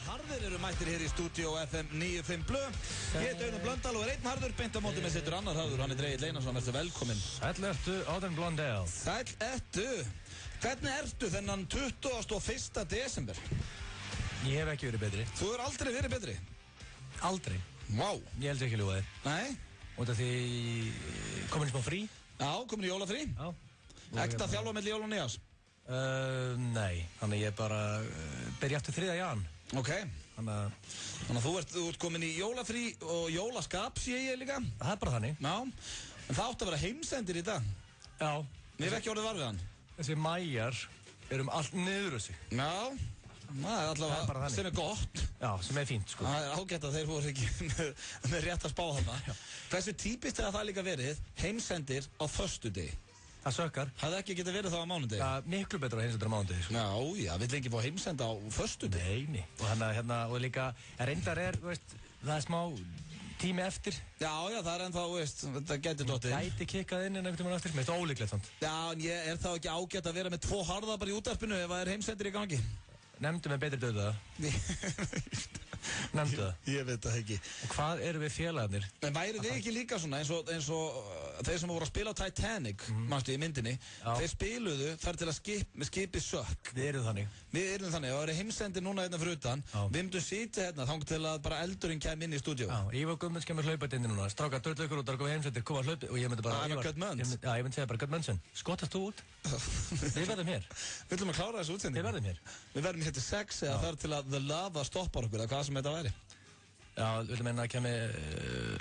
Harðir eru mættir hér í stúdíó FM 95 Blö. Ég heit Auðun Blöndal og einn harður. Beint á móti með sittur annar harður. Hann Egill Einarsson, verður velkominn. Sæll ertu, Auðun Blöndal. Sæll ertu. Hvernig ertu þennan 21. desember? Ég hef ekki verið betri. Þú hefur aldrei verið betri? Aldrei. Vá. Ég held ekki ljúga þér. Nei? Út af því komin í smá frí. Já, komin í jólafrí. Já. Ekkert að þjálfa milli jól og nýjás? Nei, þannig ég bara byrja eftir 3. jan. Ok. Þannig að þú ert komin í jólafrí og jólaskap, sé ég líka. Það er bara þannig. Já. En það átti að vera heimsendir í dag. Já. Ég hef ekki orðið var við hann. Þessi mæjar allt niður þessi. Já. Það er allavega sem er gott. Já, sem er fínt sko. Það er ágætt að þeir voru ekki með rétt að spá þarna. Hversu típist er það líka verið heimsendir á föstudegi? Það sökkar. Hafði ekki getað verið það á mánudegi? Já, miklu betra að heimsenda á mánudegi sko. Já, vill ekki fá heimsenda á föstudegi? Nei. Og líka, reyndar veist, það er smá tími eftir. Já, það er ennþá, veist, þetta gæti dottið. Gæti kikkað inn einhvern tímann eftir, mér finnst það ólíklegt samt. Já, en er það ekki ágætt að vera með 2 harða bara í útvarpinu ef það er heimsendir í gangi? Nefndu með betri döðu Nefndu það. Ég veit það ekki. Og hvað eru við félagarnir? En væri þið ekki líka svona eins og þeir sem voru að spila á Titanic, manstu í myndinni, þeir spiluðu þar til að skipið sökk. Við erum þannig. Við erum þannig, og það eru heimsendir núna hérna fyrir utan. Við myndum sitja hérna þangað til að bara eldurinn kem inn í stúdíó. Já, ég var Guðmunds kemur hlaupað inn núna. Strákar, dörðu ykkur út, það er komið heimsendir, koma hlaupið og ég myndi bara... ég myndi segja bara Guðmundsen. Skottast þú út? Við verðum hér. Við ætlum að klára þessu útsendingu. Við verðum hér. Við verðum hér til 6 eða þar til að The Lava stoppar okkur, eða hvað sem þetta væri. Já, við viljum meina að kemi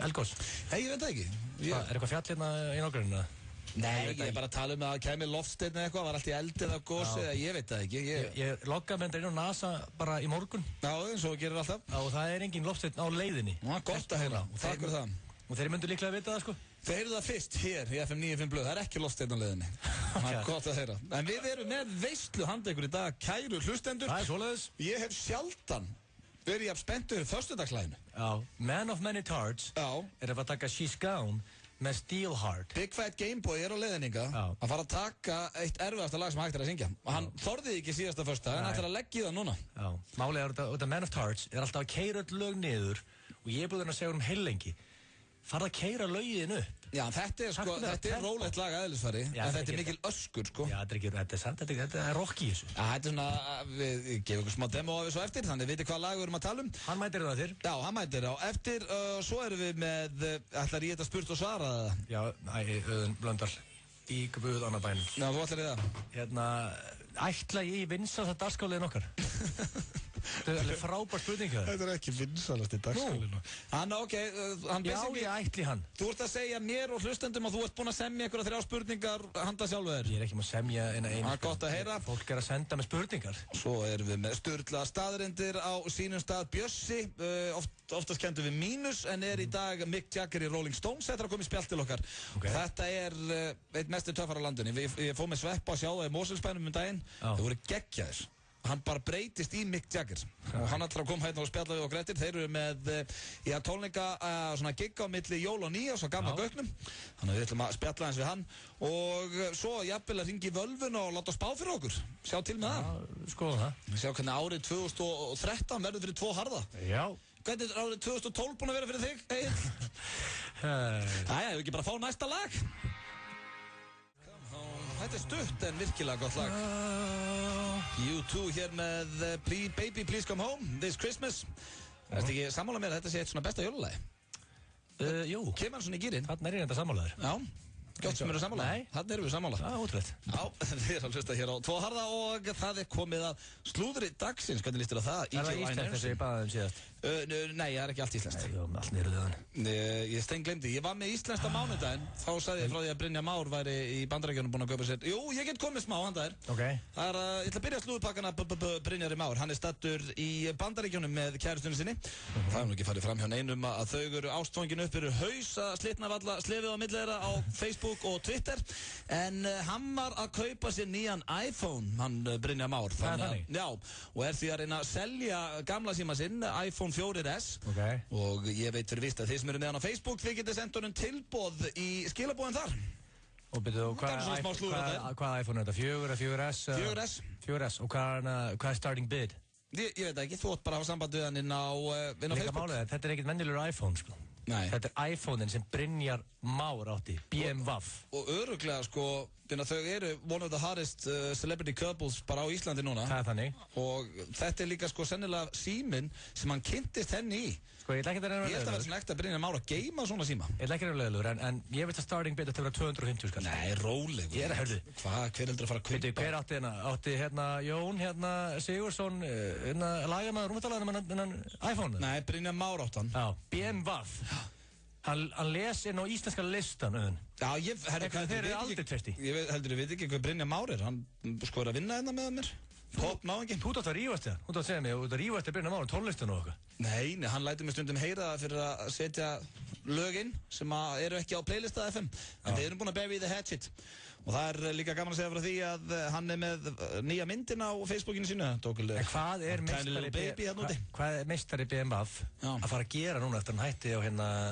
eldgós. Nei, ég veit það ekki. Er eitthvað fjall hérna í nágruninu? Nei, ég er bara að tala um að það kemi loftsteinn eða eitthvað, var allt í eldi eða gósi, ég veit það ekki. Ég loggaði með þetta inn á NASA bara í morgun. Já, eins og gerir alltaf. Já, og það er engin loftsteinn á leiðinni. Já, gott að heyra. Takk fyrir það. Og þeir myndu líklega að vita það, sko. Þeir eru það fyrst hér í FM 95 Blöð, það er ekki loftsteinn á leiðinni. Það er gott að heyra. En við erum með veislu handa ykkur í dag, kæru hlustendur. Það er svoleiðis. Ég hef sjaldan verið jafn spenntur fyrir föstudagslæginu. Já, Man of Many Tarts er að taka She's Gone með Steelheart. Big Fat Gameboy er á leiðninga að fara að taka eitt erfiðasta lag sem hægt er að syngja. Og hann þorði ekki síðasta föstudag, en ætlar að leggja í það núna. Já, málið er að Man of Tarts er alltaf að keyra öll lög niður og ég er búinn að segja heilengi. Farða að keyra lögin upp. Já, þetta er rólegt lag aðeinsfari, en þetta er mikil öskur, sko. Já, þetta er sant, þetta er rock í þessu. Já, þetta er svona, við gefum ykkur smá demo af þessu eftir, þannig við veitum hvað lag við erum að tala um. Hann mætir það þér. Já, hann mætir það. Eftir, svo erum við með, ætlar ég þetta spurt og svara það? Já, Auðun Blöndal, í Guð annar bænum. Já, þú ætlar í það? Hérna, ætla ég vinsa það dagskáliðin okkar. Þetta er alveg frábær spurning. Þetta er ekki vinsalast í dagskólinu. Hann, ok, hann Já, ég ætli hann. Þú ert að segja mér og hlustendum að þú ert búinn að semja einhverja 3 spurningar handa sjálfu þér. Ég er ekki með að semja eina. Það er gott að heyra. Fólk er að senda með spurningar. Svo erum við með sturla staðreyndir á sínum stað. Bjössi, oftast kenndu við mínus, en er í dag Mick Jagger í Rolling Stones. Þetta er að koma í spjall til okkar. Þetta er eitt mestur töffar á landinu. Ég fór með sveppa að sjá það í Mosfellsbænum daginn. Þau voru geggjaðir. Hann bara breytist í Mick Jagger og hann ætlar að koma hérna og spjalla við og Grettir. Þeir eru með tónleika svona gigga á milli jól og nýjárs á gamla gauknum, þannig að við ætlum að spjalla eins við hann og svo jafnvel að ringi völvun og láta spá fyrir okkur, sjá til með það. Skoða það. Sjá hvernig árið 2013 verður fyrir 2 harða. Já. Hvernig er árið 2012 búin að vera fyrir þig, Egill? Jæja, ég vil ekki bara fá næsta lag. Þetta er stutt en virkilega gott lag. U2 hér með Baby Please Come Home This Christmas. Ertu ekki sammála mér að þetta sé eitt svona besta jólulagi? Jú. Kemur hann svona í gírinn? Þannig er þetta sammálaður. Já. Gjótt sem eru sammála? Nei. Þannig erum við sammála. Já, útrætt. Já, þið erum að hlusta hér á 2 harða og það er komið að slúðri dagsins. Hvernig líst þér á það? Er það íslenskt þess að ég baði um síðast? Nei, það er ekki allt íslenskt. Nei, allt niður þaðan. Ég steinglemdi. Ég var með íslenskt á mánudaginn. Þá sagði ég frá því að Brynja Már væri í Bandaríkjunum búinn að kaupa sér. Jú, ég get komið smá handa þér. Ok. Það er að, ég ætla að byrja slúðupakkana Brynjari Már. Hann er stattur í Bandaríkjunum með kærustunni sinni. Það er nú ekki farið fram hjá neinum að þau eru ástfangin upp fyrir haus að slitna valla slefið á milli þeirra á Facebook og Twitter. En hann var að kaupa sér nýjan iPhone, hann Brynjar Már. Þannig? Já, og er því að reyna að selja gamla síma sinn, iPhone 4S. Ok. Og ég veit fyrir víst að þið sem eru með hann á Facebook, þið getið sendt honum tilboð í skilabóðin þar. Og byrju, hvað iPhone er þetta? 4 eða 4S? 4S. 4S, og hvað er starting bid? Ég veit ekki, þú átt bara að hafa samband við hann inn á Facebook. Líka málið, þetta ekkert venjulegur iPhone, sko. Nei. Þetta iPhone-in sem Brynjar Már átti, BMW. Og örugglega, sko, þau eru one of the hottest celebrity couples bara á Íslandi núna. Það þannig. Og þetta líka, sko, sennilega síminn sem hann kynntist henni í. Sko, ég ætla ekki að Ég held að vera svona ekta Brynjar Már að geyma svona síma. Ég ætla ekki að vera lögulegur, en ég veit að starting bid þetta vera 250 skall. Nei, róleg. Ég hörðu. Hver heldur að fara að kaupa? Hver átti Jón, Sigursson, lagamaður, rúmetalæðan, iPhone? Nei, Brynjar Már átti hann. Já, BMW. Hann les inn á íslenska listan, Já, þeir eru aldrei treysti. Ég heldur, ég veit ekki hvað Brynjar Már er. Hann sko er að vinna hérna með mér. Pop náðingi. Þú átt að rífast þér. Þú átt að segja mig, þú átt að rífast þér Brynjar Már tónlistin og eitthvað. Nei, hann lætur mig stundum heyra það fyrir að setja lögin sem eru ekki á playlista FM. En við erum búin að bury the hatchet. Og það er líka gaman að segja frá því að hann er með nýja myndin á Facebookinu sínu. En hvað er meistari BMW að fara að gera núna eftir hann hætti á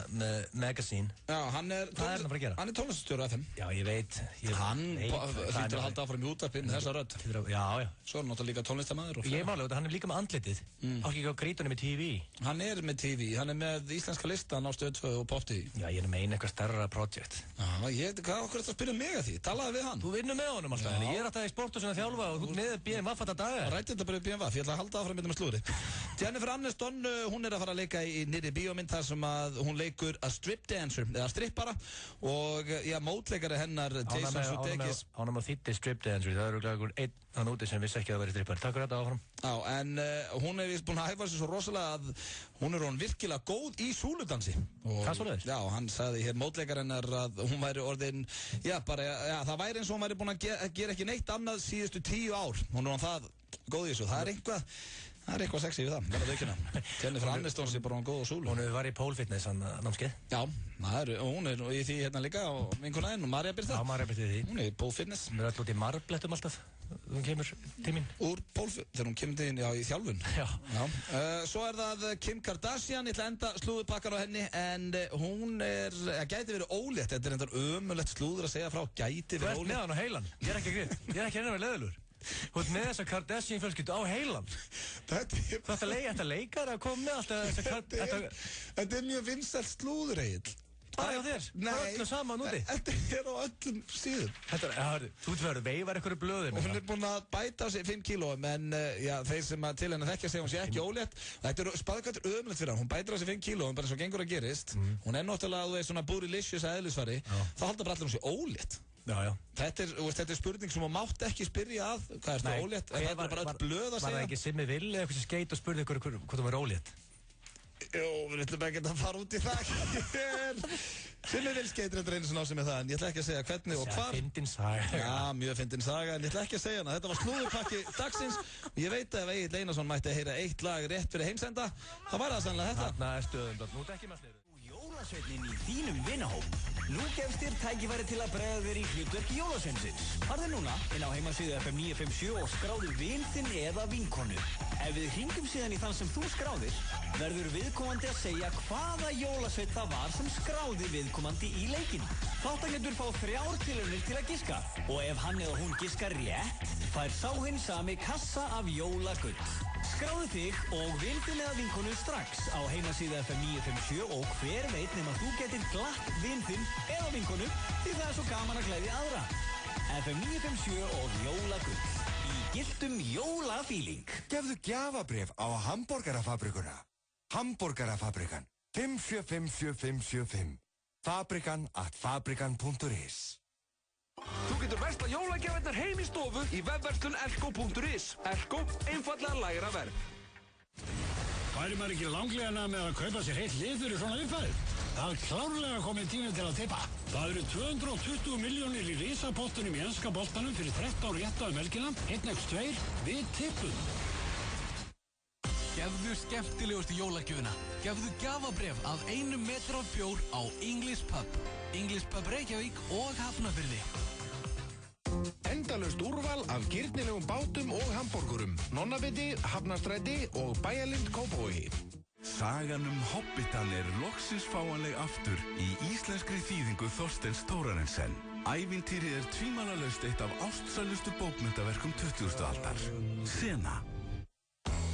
með Magazine? Já, hann er tónlistastjóri FM. Já, ég veit. Hann hlýtur að halda áfram í útvarpinu þessa rödd. Já. Svo er hann náttúrulega líka tónlistamæður. Ég málega, hann er líka með andlitið. Ekki á grítunum í TV. Hann er með TV, hann er með íslenska listan á Stöð 2 og Pop TV. Já, ég er með eitthvað stærra projekt. Já, hvað okkur er þetta að spyrja mig að því? Talaðu við hann. Þú vinnur með honum alltaf, en ég er alltaf í sporthúsinu að þjálfa og þú með BMW þetta daga. Rætti þetta bara í BMW, ég ætla að halda áfram með slúri. Jennifer Aniston, hún er að fara að leika í nýrri bíómynd þar sem að hún leikur að strip dancer, eða strippara, og mótleikari hennar Jason Sudeikis. Ánum að þýtti strip dancer, það eru einhvern einn hann úti sem vissi ekki að vera strippari. Takk fyrir þetta áfram. Já, en hún er vist búin að hæfa sig svo rosalega að hún er virkilega góð í súludansi. Hvað svo leiðis? Já, hann sagði hér mótleikarinnar að hún væri orðin, það væri eins og hún væri búin að gera ekki neitt annað síðustu 10 ár. Hún er það góð í þessu. Það er eitthvað sexy við það, verða veikina. Jennifer Aniston sé bara góð og súlu. Hún var í pole fitness námskeið. Já, hún er í því hérna líka og vinkunæðin og Marja Birta. Já, Marja Birta í því. Hún er í pole fitness. Hún er alltaf út í marblettum alltaf, hún kemur tíminn. Úr pole fitness, þegar hún kemur tíminn, í þjálfun. Já. Svo er það Kim Kardashian, ég ætla að enda slúðupakkar á henni, en hún gæti verið ólétt. Þetta er endar ömulegt slúður að segja frá, gæti verið ólétt. Þú ert með hann á heilan, ég er ekki að grið, ég er ekki að vera leiðilegur. Þú ert með þessa Kardashian fjölskyldu á heilan. Þú ætti að leika þér að koma með alltaf Þetta er mjög vinsælt slúður, Egill. Bara hjá þér? Nei, öllu saman úti? Þetta er á öllum síðum. Þú ert verið að veifar einhverju blöðum. Og hún er búin að bæta á sig 5 kílóum, en þeir sem til henni þekkja segja hún sé ekki ólétt. Þetta er spaðkvæmt ömulegt fyrir hann. Hún bætir á sig 5 kílóum, bara svo gengur að gerist. Hún er náttúrulega, þú veist, svona bootylicious að eðlisfari. Þá halda bara allir hún sé ólétt. Já. Þetta er spurning sem hún mátt ekki spyrja að. Hvað er þetta ólétt? Það er bara öll blöð að segja. Var það ekki Simmi Vill eða eitthvað sem skeit og spurði ykkur hvort hún var ólétt? Jó, við ætlum ekki að fara út í það hér. Simmi Vill skeitir þetta einu svona á sig með það, en ég ætla ekki að segja hvernig og hvar. Fyndin saga. Já, mjög fyndin saga, en ég ætla ekki að segja hana. Þetta var slúðurpakki dagsins. Ég veit að ef Egill Einarsson mætti að heyra eitt lag rétt fyrir heimsenda, það væri það sannlega þetta. Þarna er stöðum, nú dekki maður sniður. Jólasveinninn í þínum vinahóp. Nú gefst þér tækifæri til að bregða þér í hlutverk jólasveinsins. Farðu núna inn á heimasíðu FM 957 og skráðu vin þinn eða vinkonu. Ef við hringum síðan í þann sem þú skráðir, verður viðkomandi að segja hvaða jólasveinn það var sem skráði viðkomandi í leikinn. Þátttakendur fá 3 tilraunir til að giska og ef hann eða hún giskar rétt, fær sá hinn sami kassa af jólagull. Skráðu þig og vin þinn eða vinkonu strax á heimasíðu FM 957 og hver veit nema þú getur glatt vin þinn eða vinkonu því það er svo gaman að gleðja aðra. FM 957 og jólagull í gylltum jólafíling. Gefðu gjafabréf á Hamborgarafabrikuna. Hamborgarafabrikan 5757575. Fabrikan@fabrikan.is. Þú getur versla jólagjafirnar heim í stofu í webverslun elko.is. Elko, einfallega lægra verð. Væri maður ekki langlegana með að kaupa sér heilt lið fyrir svona upphæð? Það er klárlega komið tími til að tippa. Það eru 220 milljónir í risapottunum í enska boltanum fyrir 13 rétta helgina. 1x2, við tippum. Gefðu skemmtilegustu jólagjöfina. Gefðu gjafabréf af 1 metra af bjór á English Pub. English Pub Reykjavík og Hafnarfirði. Endalaust úrval af girnilegum bátum og hamborgurum. Nonnabiti, Hafnarstræti og Bæjarlind Kópavogi. Sagan Hobbitan er loksins fáanleg aftur í íslenskri þýðingu Þorsteins Thorarensen. Ævintýrið er tvímælalaust eitt af ástsælustu bókmenntaverkum 20. aldar. Sena.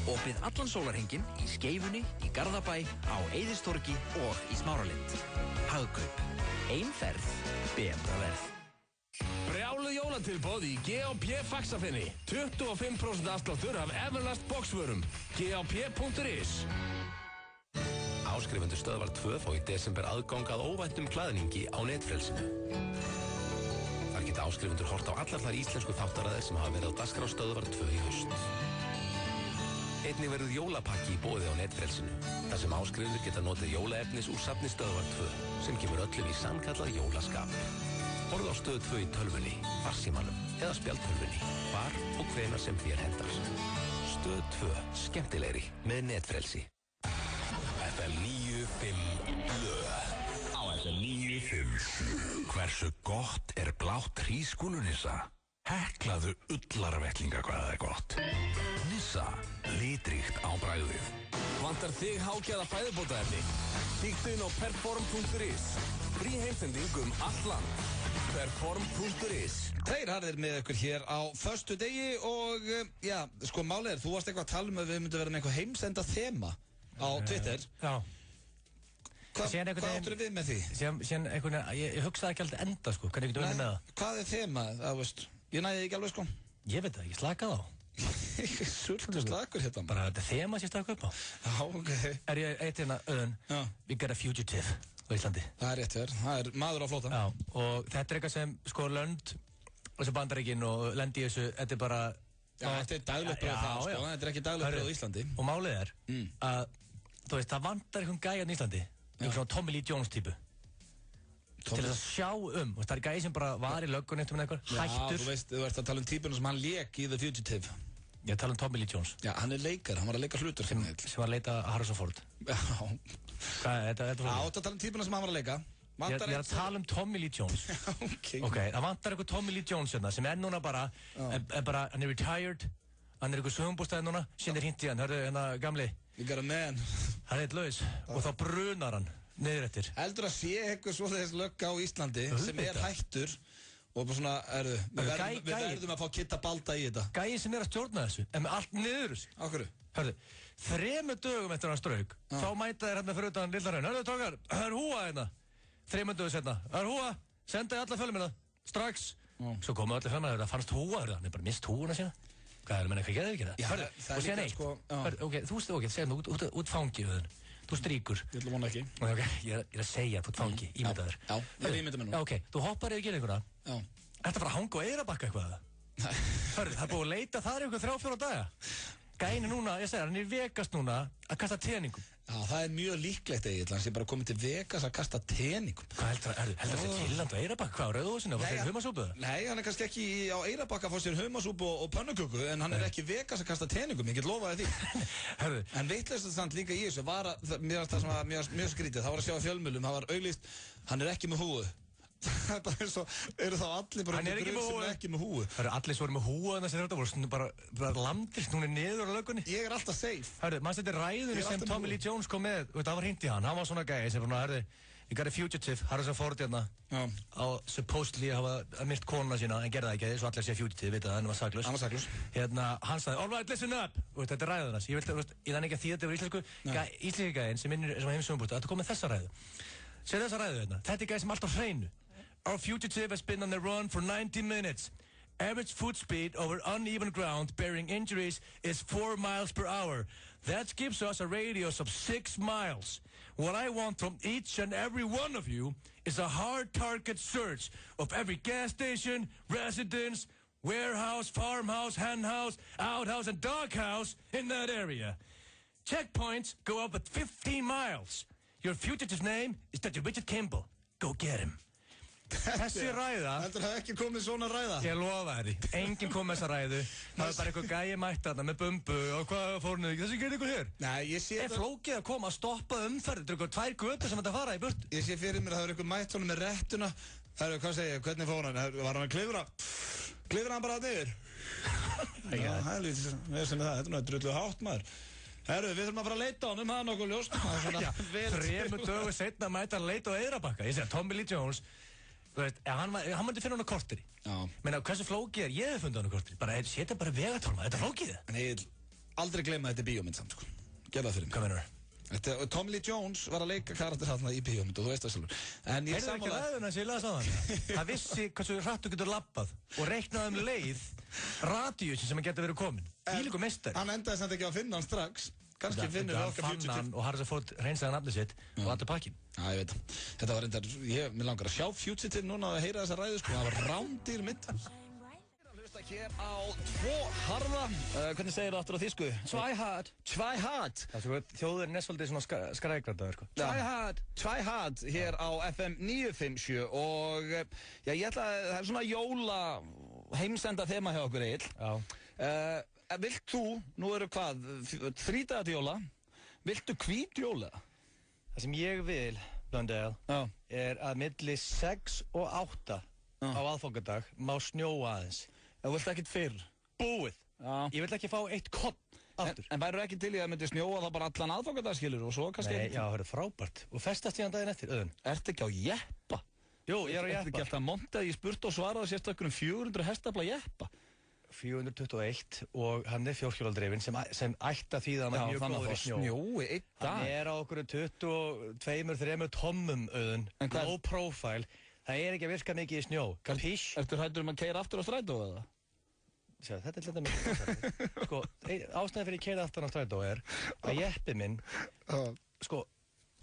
Opið allan sólarhringinn í Skeifunni, í Garðabæ, á Eiðistorgi og í Smáralind. Hagkaup. Ein ferð, betra verð. Brjálu jólatilboð í G.A.P. Faxafinni. 25% afsláttur af Everlast boxvörum. G.A.P.is. Áskrifendur Stöðvar 2 fá í desember aðgang að óvæntum klæðningi á netfrelsinu. Þar geta áskrifendur hort á allar þær íslensku þáttaraðir sem hafa verið á dagskrá Stöðvar 2 í haust. Einnig verður jólapakki í boði á netfrelsinu, þar sem áskrifendur geta notið jólaefnis úr safni Stöðvar 2, sem kemur öllum í sannkallað jólaskap. Horfðu á Stöð 2 í tölvunni, farsímanum eða spjaldtölvunni, hvar og hvenær sem þér hentar. Stöð 2, skemmtilegri með netfrelsi. FM 95 blöð. Á FM 95. Hversu gott er blátt hrísgrjónunissa? Heklaðu ullarvettlinga hvað það er gott. Nissa, litríkt á bragðið. Vantar þig hágæða fæðubótaefni? Kíktu inn á perform.is. Frí heimsending allt land. Perform.is. Tveir harðir með ykkur hér á föstudegi og já, sko málið þú varst eitthvað að tala að við myndum vera með eitthvað heimsenda þema á Twitter. Já. Hvað áttur við með því? Síðan einhvern veginn, ég hugsaði ekki alltaf enda sko, hvernig getur við með það? Hvað er þema, það veist? Ég næði ekki alveg sko. Ég veit það, ég slakað á. Ég sultu slakur hérna. Bara þetta þema sem ég slaka upp á. Já, ok. Er ég eitt hérna, Öðun, We got a fugitive á Íslandi. Það er rétt verð, það er maður á flóta. Já, og þetta er eitthvað sem sko lönd, þessu Bandaríkin og lendi í þessu, þetta er bara... Já, þetta er daglegt brauð það sko, þetta er ekki daglegt brauð á Íslandi. Og málið er að, þú veist, það vantar einhvern gæjan í Íslandi, einhvern svona Tommy Lee Jones típu. Til þess að sjá það er gæði sem bara var í löggunni eftir með eitthvað, hættur. Já, þú ert að tala um típuna sem hann lék í The Fugitive. Ég tala um Tommy Lee Jones. Já, hann er leikar, hann var að leika hlutur. Sem var að leita Harrison Ford. Já. Hvað er þetta? Já, þú ert að tala um típuna sem hann var að leika. Ég er að tala um Tommy Lee Jones. Ok, það vantar eitthvað Tommy Lee Jones hérna, sem er núna bara, hann er retired, hann er eitthvað sögumbústæði núna, síðan er hint í hann, hörðu, hérna, gamli. You got a man. Hann er laus, og þá brunar hann. Niður eftir. Heldur að sé eitthvað svoleiðis lögga á Íslandi sem er hættur og bara svona, við verðum að fá Kitta Balda í þetta. Gæi sem er að stjórna þessu, en með allt niður þessu. Á hverju? Hörðu, 3 dögum eftir hann strauk, þá mæta þér hérna fyrir utan lilla raun. Hörðu, tókar, það er húa hérna. 3 dögum setna, það er húa, senda í alla fjölmina, strax. Svo komu allir fjölmina, það fannst húa, hann er bara mist húuna sína. Hvað er menn eitthvað geðið ekki það? Já, það er líka sko... Ok, segja út fangið þau. Þú strýkur. Ég ætla að vona ekki. Ok, ég er að segja, þú ert fangi, ímyndaður. Já, ég er ímyndað mér nú. Ok, þú hoppar yfir gilinguna. Já. Ertu að fara að hanga á Eyrarbakka eitthvað? Nei. Hörru, það er búið að leita þar ykkur 3-4 daga. Gæni núna, ég segir, hann er í Vegas núna að kasta teningum. Já, það er mjög líklegt eiginlega, hann sé bara komið til Vegas að kasta teningum. Hvað heldur það tilland á Eyrarbakka? Hvað á Rauðhúsinu? Var það humasúpu? Nei, hann er kannski ekki á Eyrarbakka að fá sér humasúpu og pönnuköku, en hann er ekki í Vegas að kasta teningum, ég get lofaði því. En veitlegast samt líka í þessu var að, mér það sem var mjög skrítið, það var að sjá í fjölmiðlum, það var auglýst, hann er ekki með húfu. Það er svo, eru þá allir bara grunn sem er ekki með húfu. Það eru allir svo með húfu þannig að þetta voru bara landir, núna niður á löggunni. Ég er alltaf safe. Hörru, maður þetta er ræðunni sem Tommy Lee Jones kom með, það var hint í hann var svona gæði sem bara, hörru, you got a fugitive, Harrison Ford hérna, á supposedly hafa myrt konuna sína, en gerði það ekki, svo allir sé fugitive, veit það, hann var saklaus. Hann var saklaus. Hérna, hann sagði, all right, listen up, þetta er ræðun hans, ég þannig ekki að því þetta var íslensku gæðin sem heimsögumbústu, þetta kom með þessa ræðu. Sér þessa ræðu hérna, þetta er gæði sem alltaf hreinu. Our fugitive has been on the run for 90 minutes. Average foot speed over uneven ground bearing injuries is 4 miles per hour. That gives us a radius of 6 miles. What I want from each and every one of you is a hard target search of every gas station, residence, warehouse, farmhouse, henhouse, outhouse, and doghouse in that area. Checkpoints go up at 15 miles. Your fugitive's name is Dr. Richard Kimball. Go get him. Þessi ræða... Heldur það ekki komið svona ræða? Ég lofa þér því. Enginn kom með þessa ræðu. Það var bara eitthvað gæi mætt þarna með bumbu og hvað fór niður. Þessi gerði ykkur hér. Nei, ég sé það... flókið að koma að stoppa umferð. Það eru eitthvað 2 göpur sem þetta fara í burt. Ég sé fyrir mér að það eru eitthvað mætt svona með rettuna. Það eru, hvað segir ég, hvernig fór hann? Var hann að klifra? Klifra hann bara að niður? Já, helvítið, við sem það. Þetta er drullu hátt maður. Herru, við þurfum að fara að leita á hann það er nokkuð ljóst. Já, 3 dögur seinna mæta að leita á Eyrarbakka. Ég segi að Tommy Lee Jones, hann myndi finna hann á korteri. Menna, hversu flókið er? Ég hef fundið hann á korteri. Bara, setja bara vegatálma, þetta er flókið. Nei, aldrei gleyma þetta bíómynd samt, sko. Gerðu það fyrir mig. Hvað meinarðu? Tommy Lee Jones var að leika karakter þarna í bíómynd og þú veist það sjálfur. En ég Heyrðu ekki ræðuna sem ég las á hann? Það vissi hversu hratt þú getur labbað og reiknaði leið radíusin sem hann getur verið komin. Þvílíkur meistari. Hann endaði samt ekki að finna hann strax. Kannski finnur við okkar fugitive. Hann fann hann og Harrison Ford hreinsaði nafnið sitt og alltaf pakkin. Já, ég veit það. Þetta var reyndar, mér langar að sjá fugitive núna og heyra þessa ræðu, sko. Það var rándýr mynd. Hér á tvo harða, hvernig segir þú aftur á þýsku? Tvæhard. Tvæhard. Þjóðurinn er svolítið svona skrækgrandaður, sko. Tvæhard. Tvæhard hér á FM 957 og ég ætla að það er svona jóla heimsenda þema hjá okkur Egill. Já. Vilt þú, nú eru hvað, 3 dagar til jóla, viltu hvít jóla? Það sem ég vil, Blöndal, er að milli 6 og 8 á aðfangadag má snjóa aðeins. Það vilt ekkert fyrr. Búið. Já. Ég vil ekki fá eitt kopp aftur. En væru ekki til í að myndi snjóa þá bara allan aðfangadag, skilur, og svo kannski... Nei, já, það er frábært. Og festast í hann daginn eftir, Auðun. Ertu ekki á jeppa? Jú, ég er á jeppa. Ertu ekki alltaf montaði í spurt og svaraði sérstaklega 400 hestafla jeppa? 421 og hann er fjórhjólaldrifinn sem ætti að þýða að hann er mjög góður í snjó. Snjói einn dag. Hann er á okkur 22-3 tommum, Auðun. Low profile. Það er ekki að virka mikið í snjó. Kapís? Ertu hræddur að keyra aftur á strætó eða? Sjá, þetta er þetta mikið. Sko, ástæðan fyrir ég keyrði aftur á strætó er að jeppi minn, sko,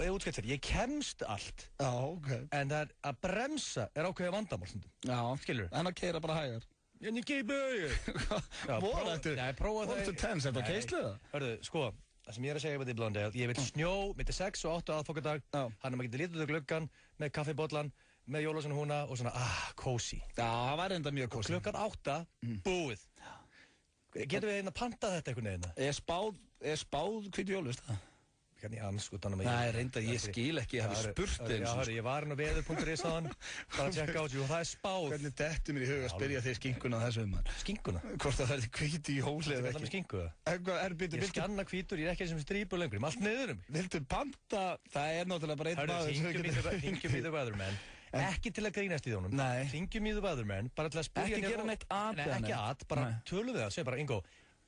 ég útskætt fyrir, ég kemst allt. Já, ok. En það er að bremsa er ákveðið vandamál stundum. Já. Skilur? En að keyra bara hægar. En ég keyri bauð. Voru þetta? Já, ég prófa það. Voru þetta tens, er þetta keisluða? Hörðu, sko, það sem ég er að segja með því Blöndal, ég vil snjó milli 6 og 8 aðfangadag, hann er maður getur litið út á gluggann með kaffibollan, með jólasveinahúna og svona, kósi. Já, það var enda mjög kósi. Klukkan 8, búið. Getum við að panta þetta einhvern veginn? Er spáð hvít jól, veist það? Hvernig anskotan að mig... Nei, reynda, ég skil ekki, ég hafi spurt þeim. Já, hörru, ég var hann á veður.is á hann, bara að tjekka á þessu og það er spáð. Hvernig dettur mér í huga að spyrja þig skinkuna þessu um hann? Skinkuna? Hvort það er hvít í jóli eða ekki? Skinku Ég skanna hvítur, ég er ekki sem strípur lengur, ég allt niður um. Viltu panta? Það er náttúrulega bara einn maður. Hringjum í The Weatherman. Ekki til að grínast í þónum. Nei. Hringjum í The Weatherman, bara til að spyrja... Ekki gera neitt að. Ekki að, bara tölum við það, segja bara, Ingo,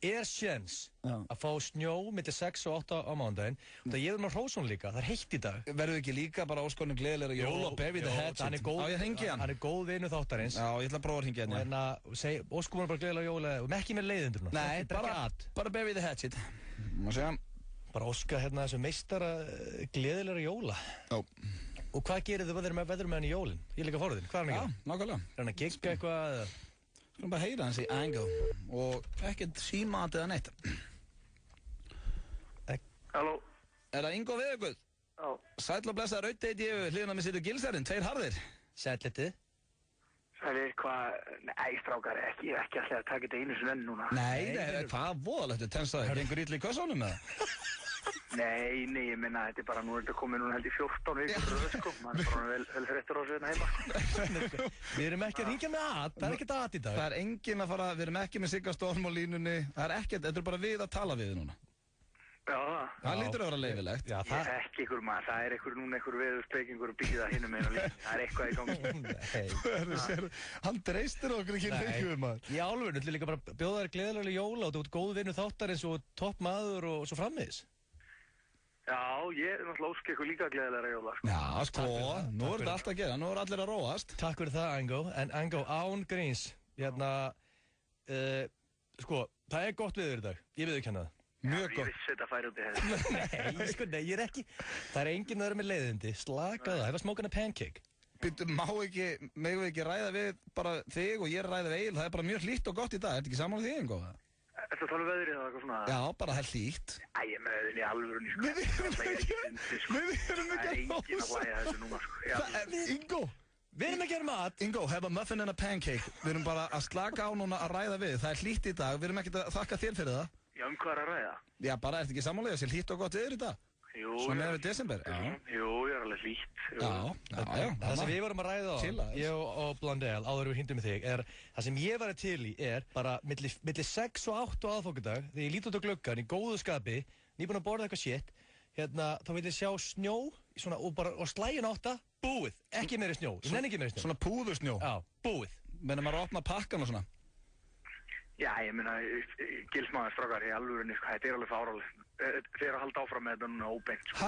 er séns að fá snjó millir 6 og 8 á mánudaginn? Það ég með hrósun líka, það er heitt í dag. Verður ekki líka bara óskonum gleðilega jól og bury the hatchet? Á ég að hringja hann? Hann er góð vinur þáttarins. Já, ég ætla að prófa að hringja hann. En óskonum bara gleðilega jól og ekki með leiðindur. Nei, bara bury the hatchet. Má segja. Bara óska hérna þessu meistara gleðilega jóla. Já. Og hvað gerir þið Weatherman í jólinn? Ég er líka forðin, hvað er hann að gera? Já, nákvæmlega. Er hann að gigga eitthvað? Skulum bara heyra hans í Ango og ekkert símat eða neitt. Halló. Er það Ingo Veðuguð? Já. Sæll og blessa rautdeiti yfir hliðina með sittur gilsarinn, 2 harðir. Sælliti. Sælir, hvað? Nei, strákar, ekki alltaf að taka þetta einu sinni enn núna. Nei, hvað voðalegt tensaði? Gengur ítli í kössunum með það? Nei, ég minna, þetta er bara, nú er þetta komið núna held í 14 vikur röð, sko. Man er bara vel þreyttur á sig hérna heima, sko. Við erum ekki að hringja með að, það er ekkert að í dag. Það er enginn að fara, við erum ekki með Sigga Storm á línunni. Það er ekkert, þetta er bara við að tala við núna. Já. Það lítur að vera leyfilegt. Ég er ekki ykkur maður, það er núna ykkur veðurspekingur og býða hinum einu líka. Það er eitthvað í gangi. Hann dreistir okkur ekki neitt maður. Í álverðinu ætlum líka bara að bjóða þér gleðilega jóla og þú ert góð vinur þáttarins og topp maður og svo frammiðis. Já, ég er náttúrulega ósk ykkur líka gleðilega jóla. Já, sko, nú er þetta allt að gera, nú er allir að róast. Takk fyrir það, Ango. En Ango, án gríns, sko, það er gott viður í dag. Ég viðurkenna það. Mjög gott. Ég vissi þetta færi út í hefði. Nei, ég er ekki. Það er enginn að vera með leiðindi. Slaka það. Hefur smokin a pancake. Býttu, megum við ekki ræða við bara þig og ég ræða við Egil. Það er bara mjög hlýtt og gott í dag. Ertu ekki saman því Ingo? Ertu að tala um veðrið eða eitthvað svona? Já, bara það er hlýtt. Ég með veðrið í alvörunni, sko. Við erum ekki að hlæja þessu núna, sko. Ingo! Við erum ekki að gera mat. Ingo, have a muffin and a pancake. Við erum bara að slaka á núna að ræða við. Það er hlýtt í dag. Við erum ekki að þakka þér fyrir það. Já, hvað er að ræða? Já, bara ertu ekki sammálega sér hlýtt og gott viður í dag? Jú. Svo með við desember? Jú, ég er alveg hlýtt. Já. Það sem við vorum að ræða á, ég og Blöndal, áður við hringdum með þig, er það sem ég var til í er bara milli 6 og 8 á aðfangadag, þegar ég lít út á gluggann í góðu skapi, nýbúin að borða eitthvað shit, þá vil ég sjá snjó svona, og slægin 8, búið, ekki meiri snjó, ég nenni ekki meiri snjó. Svona púðusnjó? Já, búið. Menn maður að opna pakkan og svona? Já, ég meina, gilsmaður strákar í alvörinni, sko, þetta alveg fáránlegt. Þeir að halda áfram með þetta núna óbeint, sko.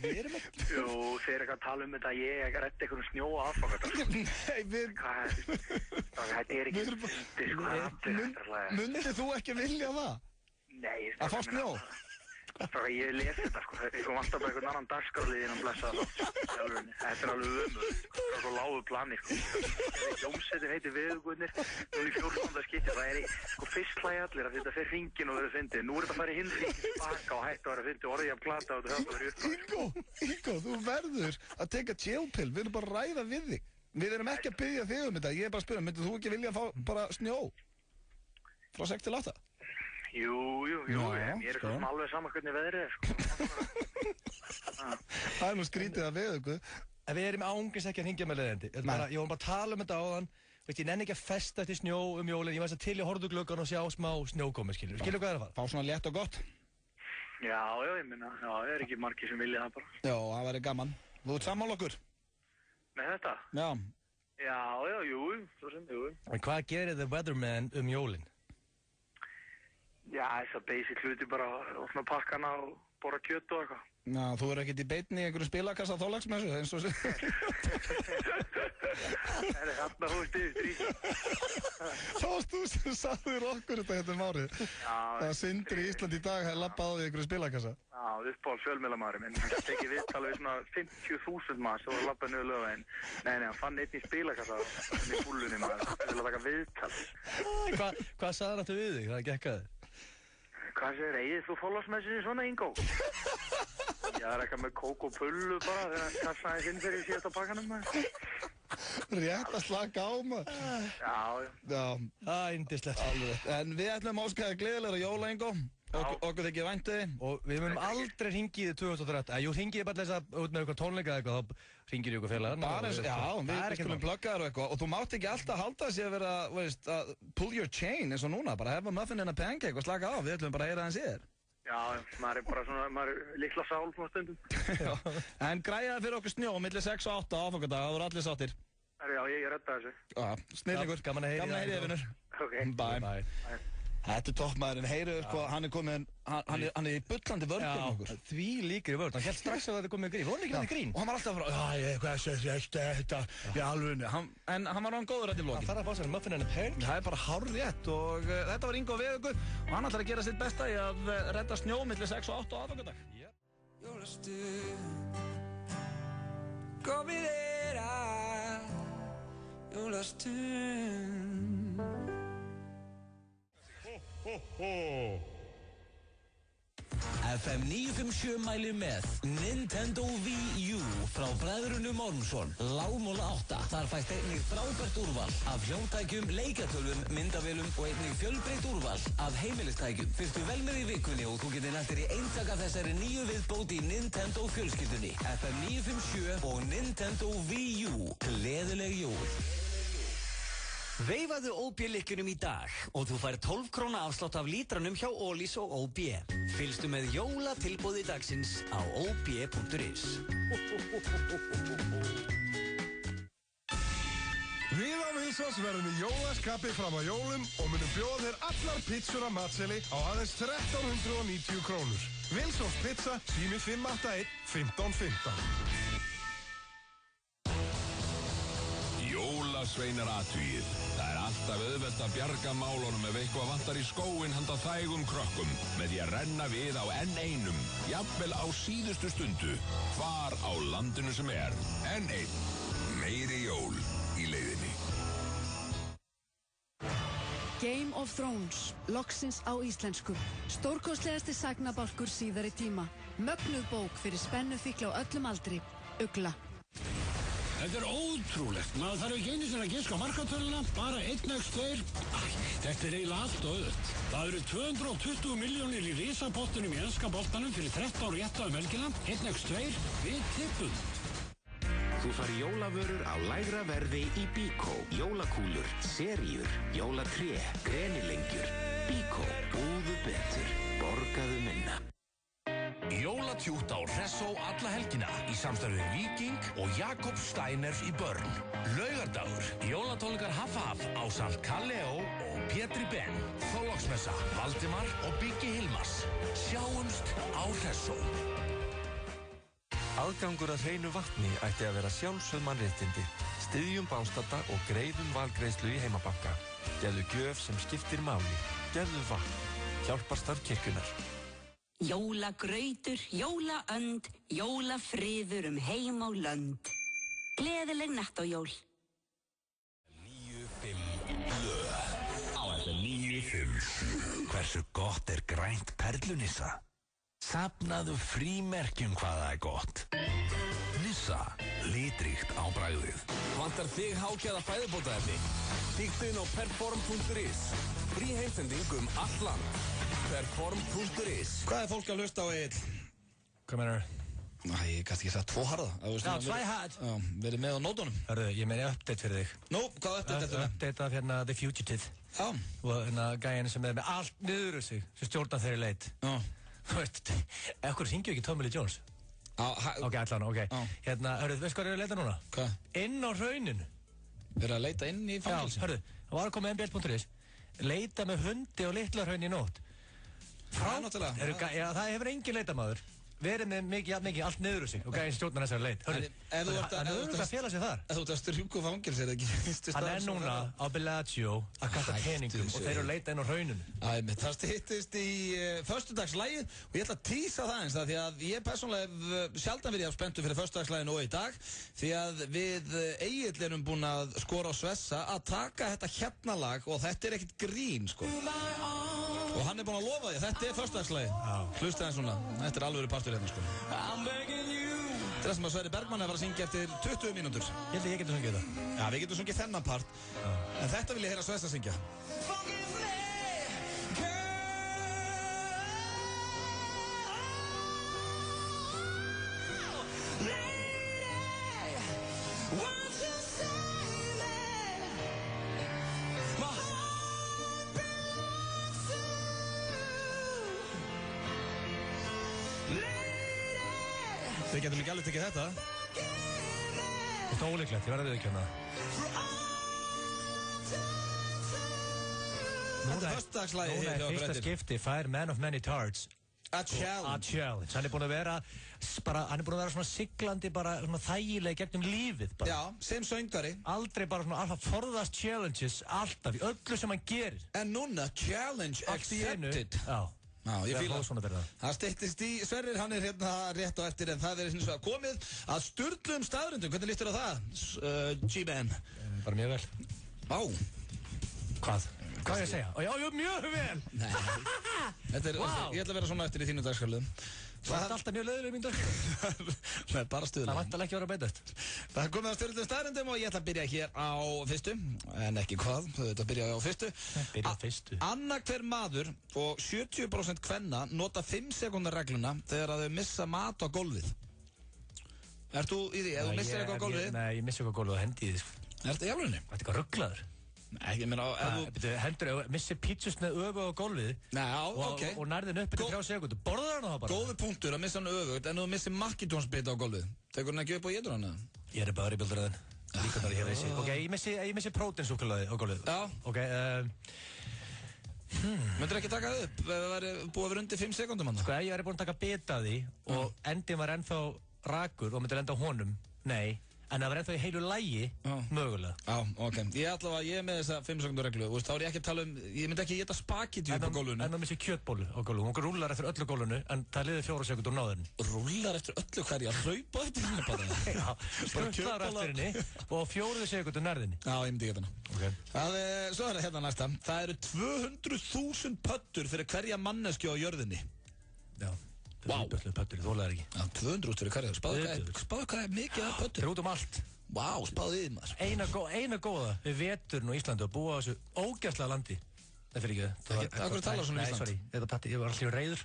Við erum ekki... Jú, þeir að tala um þetta að ég reddi einhvern snjó að aðfanga þetta. Nei, við... Þetta ekki lítið, sko. Mundið þú ekki vilja það? Nei. Að fá snjó? Ég les þetta, sko. Ég kom alltaf bara einhvern annan dagskrálið innan blessaða þátt. Þetta alveg ömurlegt, sko. Það svo lágu plani, sko. Jómsettir heitir Veðurguðnir. Nú í 14. skipti. Það sko fyrst hlægi allir að þetta fer hringin og verður fyndið. Nú þetta farið hinn hringin baka og hætt að vera fyndið. Orðið að plata og þetta verður upp. Ingo, þú verður að teka jailpill. Við erum bara að ræða við þig. Við erum ekki að biðja þig um þetta. Ég er bara að spyrja, myndir þú ekki vilja fá bara snjó? Frá 6 til 8? Jú, ég er svona alveg saman hvernig veðrið sko. Það nú skrítið að veður, En við erum ángist ekki að hringja með leiðindi. Ég var bara að tala þetta áðan. Ég nenni ekki að festa eftir snjó jólin. Ég var til í horfðu gluggan og sjá smá snjókomi, skilur hvað það er að fara? Fá svona létt og gott. Já, ég minna, það er ekki margir sem vilja það bara. Já, það væri gaman. Þú ert sammála okkur? Með þetta? Já. Já, jú, svo sem, jú. En hvað gerir The Weatherman jólin? Já, þess að basic hluti bara opna pakkana og bora kjöt og eitthvað. Já, þú er ekkert í beinni í einhverju spilakassa þólagsmessu, eins og sér. Það er hérna hóst yfir 3. Það varst þú sem sagðir okkur þetta árið. Það Sindri í Íslandi í dag hefði labbað á því einhverju spilakassa. Já, uppáhald fjölmiðlamaðurinn minn. Hann tekið viðtal við svona 50.000 manns og labbaði niður lögveginn. Nei, hann fann einn í spilakassa í búllunni maður. Það vil að taka viðtal. Hvað sagði hann aftur við þig? Það gekk að þig? Hvað segir, eigið þú fólásmessinni svona, Ingo? Ég er eitthvað með kók og pullu bara þegar kassaði hinn fyrir síðasta pakkanum maður. Rétt að slaka á maður. Já. Yndislegt. En við ætlum að óska þér gleðilegra jóla, Ingo. Okkur þykir vænt þig. Og við munum aldrei hringið í 2013. Jú, hringið bara þess að út með eitthvað tónleika eitthvað, þá hringir ykkur félagarna. Bara eins, já, við skulum plugga þér og eitthvað. Og þú mátt ekki alltaf halda þessi að vera, veist, að pull your chain eins og núna. Bara hefa muffin in a pancake og slaka á. Við ætlum bara að heyra hans í þér. Já, maður er bara svona, maður er litla sál svona stundum. En græja það fyrir okkur snjó, millir 6 og 8 áfangadag, það voru allir sáttir. Já, ég redda þessu. Snillingur. Gaman að heyra þig, vinur. Ok. Bye. Þetta er toppmaðurinn, heyru hvað, hann er komin, hann er í bullandi vörðum okkur. Já, því líkir í vörð, hann held strax að þetta komið grín, var hann ekki með grín? Og hann var alltaf frá, hvað er þetta, í alvunni, en hann var án góður þetta í lokin. Hann þarf að fá sér muffin and a pancake. Það er bara hárrétt og þetta var Ingo Veðugur og hann ætlar að gera sitt besta í að redda snjó millir 6 og 8 á aðfangadag. FM 957 mælir með Nintendo Wii U frá bræðrunum Ormsson, Lágmúla 8. Þar fæst einnig frábært úrval af hljómtækjum, leikjatölvum, myndavélum og einnig fjölbreytt úrval af heimilistækjum. Fyrstu vel með í vikunni og þú getur nættir í eintaka þessari nýju viðbót í Nintendo fjölskyldunni. FM 957 og Nintendo Wii U. Gleðileg jól. Veifaðu OB-lykkjunum í dag og þú fær 12 króna afslátt af lítranum hjá Ólís og OB. Fylgstu með jólatilboði dagsins á ob.is. Við á Wilsons verðum í jólaskapi fram á jólum og munum bjóða þér allar pizzur af matseli á aðeins 1390 krónur. Wilsons pizza, sími 581 1515. Jólasveinar athugið. Það er alltaf auðvelt að bjarga málunum ef eitthvað vantar í skóinn handa þægum krökkum með því að renna við á N1, jafnvel á síðustu stundu, hvar á landinu sem er. N1, meiri jól í leiðinni. Game of Thrones, loksins á íslensku. Stórkostlegasti sagnabálkur síðari tíma. Mögnuð bók fyrir spennufíkla á öllum aldri. Ugla. Þetta er ótrúlegt. Maður þarf ekki einu sinni að giska á markatöluna, bara 1x2. Þetta er eiginlega allt öðvöld. Það eru 220 milljónir í risapottunum í enska boltanum fyrir 13 rétta helgina. 1x2, við tippum. Þú fari jólavörur á lægra verði í Bíkó. Jólakúlur, seríur, jólatré, grenilengjur. Bíkó, búðu betur, borgaðu minna. Jólatjútt á Hressó alla helgina í samstarfi við Víking og Jakob Steiner í Börn. Laugardagur, jólatónleikar Haff ásamt Kaleo og Pétri Ben, Þorláksmessa, Valdimar og Biggi Hilmars. Sjáumst á Hressó. Aðgangur að hreinu vatni ætti að vera sjálfsögð mannréttindi. Styðjum bástadda og greiðum valgreiðslu í heimabanka. Gefðu gjöf sem skiptir máli. Gefðu vatn. Hjálparstarf kirkjunnar. Jólagrautur, jólaönd, jólafriður heim á lönd. Gleðileg nettójól. 957 á FM 957. Hversu gott grænt perlunissa? Safnaðu frímerkjum hvað það gott. Nissa, litríkt á bragðið. Vantar þig hágæða fæðubótaefni? Kíktu inn á perform.is. Frí heimsending allt land. Perform.is. Hvað fólk að hlusta á, Egill? Hvað meinar? Ég kannski ekki það tvo harða. Já, tvæhard. Já, verið með á nótunum. Hörðu, ég meina update fyrir þig. Nú, hvað update þetta með? Update af hérna The Fugitive. Já. Og hérna gæinn sem með allt niður sig, sem stjórnar þeirri leit. Já. Þú veist, ekkur syngju ekki Tommy Lee Jones? Ok, allan, ok. Hérna, hörðu, veist hvað er að leita núna? Hvað? Inn á hrauninu. Verið að leita inn í fangelsi? Já, hörðu, það var að koma mbl.is. Leita með hundi og litla hraun í nótt. Það hefur engin leitamaður verið með mikið allt niður úr sig og gæðin stjórnar þessari leit. Hörðu, hann er auðvitað að fela sig þar. Ef þú ert að strjúku fangelsi, er það ekki fyrstu stað? Hann er núna á Bellagio að kasta peningum og þeir eru að leita inn á hrauninu. Það styttist í föstudagslægið og ég ætla að tísa það eins því að ég persónulega sjaldan verið spenntur fyrir föstudagslæginu og í dag því að við Egill erum búin að skora á svessa að taka þetta hérna lag og þetta er ekkert grín, sko. Og hann er búinn að lofa því að þetta er föstudagslægi. Hlusta eins svona, þetta er alvöru partur hérna, sko. Þetta er sem að Sverri Bergmann er að fara að syngja eftir 20 mínútur. Ég held að ég getur sungið þetta. Já, við getum sungið þennan part. En þetta vil ég heyra Svessa syngja. Við getum ekki alveg tekið þetta. Þetta er ólíklegt, ég verði að viðurkenna það. Þetta er föstudagslægið hér hjá okkur. Núna er fyrsta skipti fær Man of Many Tards A Challenge. Hann er búinn að vera svona siglandi, bara svona þægileg gegnum lífið bara. Já, sem söngari. Aldrei bara svona alltaf forðast challenges, alltaf, í öllu sem hann gerir. En núna, challenge accepted. Já, ég fíla það. Það styttist í Sverrir, hann er hérna rétt á eftir en það er hins vegar komið að sturlum staðrindum. Hvernig lístur á það, G-Man? Bara mjög vel. Á. Hvað? Hvað er að segja? Já, mjög vel! Nei. Ég ætla að vera svona eftir í þínu dagskalum. Það er alltaf mjög leiðileg mín dagskalum. Nei, bara stuðlega. Það vantar ekki að vera beitast. Það er komið að sturlum staðrindum og ég ætla að byrja hér á fyrstu. En ekki hvað, þetta byrja á fyrstu. Byrja á fyrstu. Annar hver maður og 70% kvenna nota 5 sekúndar regluna þegar að þau missa mat á gólfið. Ert þú í því? Ef þú missir eitthvað á gólfið? Nei, ég missi eitthvað á gólfið og hendi í því. Ertu í alvegni? Þetta er eitthvað rugglaður. Nei, ég meina, hendur, missir pítsustneið öfu á gólfið. Nei, ok. Og nærðin upp til 3 sekúndur. Borðar hann það bara? Góður punktur að missa hann öfugt, en þú missir makkitónsbita á gólfið. Tekur hann ekki upp og étur hann eða? Ég er bara í bildraðin. Líka þar ég hef þessi. Ok, ég missi próteinsúkkulaði á gólfið. Já. Ok, Myndur ekki taka það upp ef það væri búið að vera undir 5 sekúndum hann? Sko, ef ég væri búin að taka bita af því og endin var ennþá rakur og myndir enda á honum, nei. En það var ennþá í heilu lægi, mögulega. Já, ok. Ég er með þessa 5 sekúndur reglu. Þá er ég ekki að tala ég myndi ekki geta spagetti upp á gólfinu. En það missi kjötbólu á gólfinu. Hún rúlar eftir öllu gólfinu, en það liði 4 sekúndur náður henni. Rúlar eftir öllu hverju? Að hlaupa eftir henni bara? Já, skutlar eftir henni og 4 sekúndur nærðinni. Já, ég myndi geta henni. Svo er það hérna næsta. Það eru 200.000 pöttur fyrir hverja mannesku á jörðinni. Já. Vá, pöttur, þú þólaðir ekki. Já, 200 fyrir hverja. Spáðu hvað er mikið af pöttur. Það er út allt. Vá, spáðu í maður. Eina góða við veturinn á Íslandi að búa á þessu ógæstlega landi. Það fyrir ekki það. Akkur talar svona Ísland? Nei, sorry, ég var allir reyður.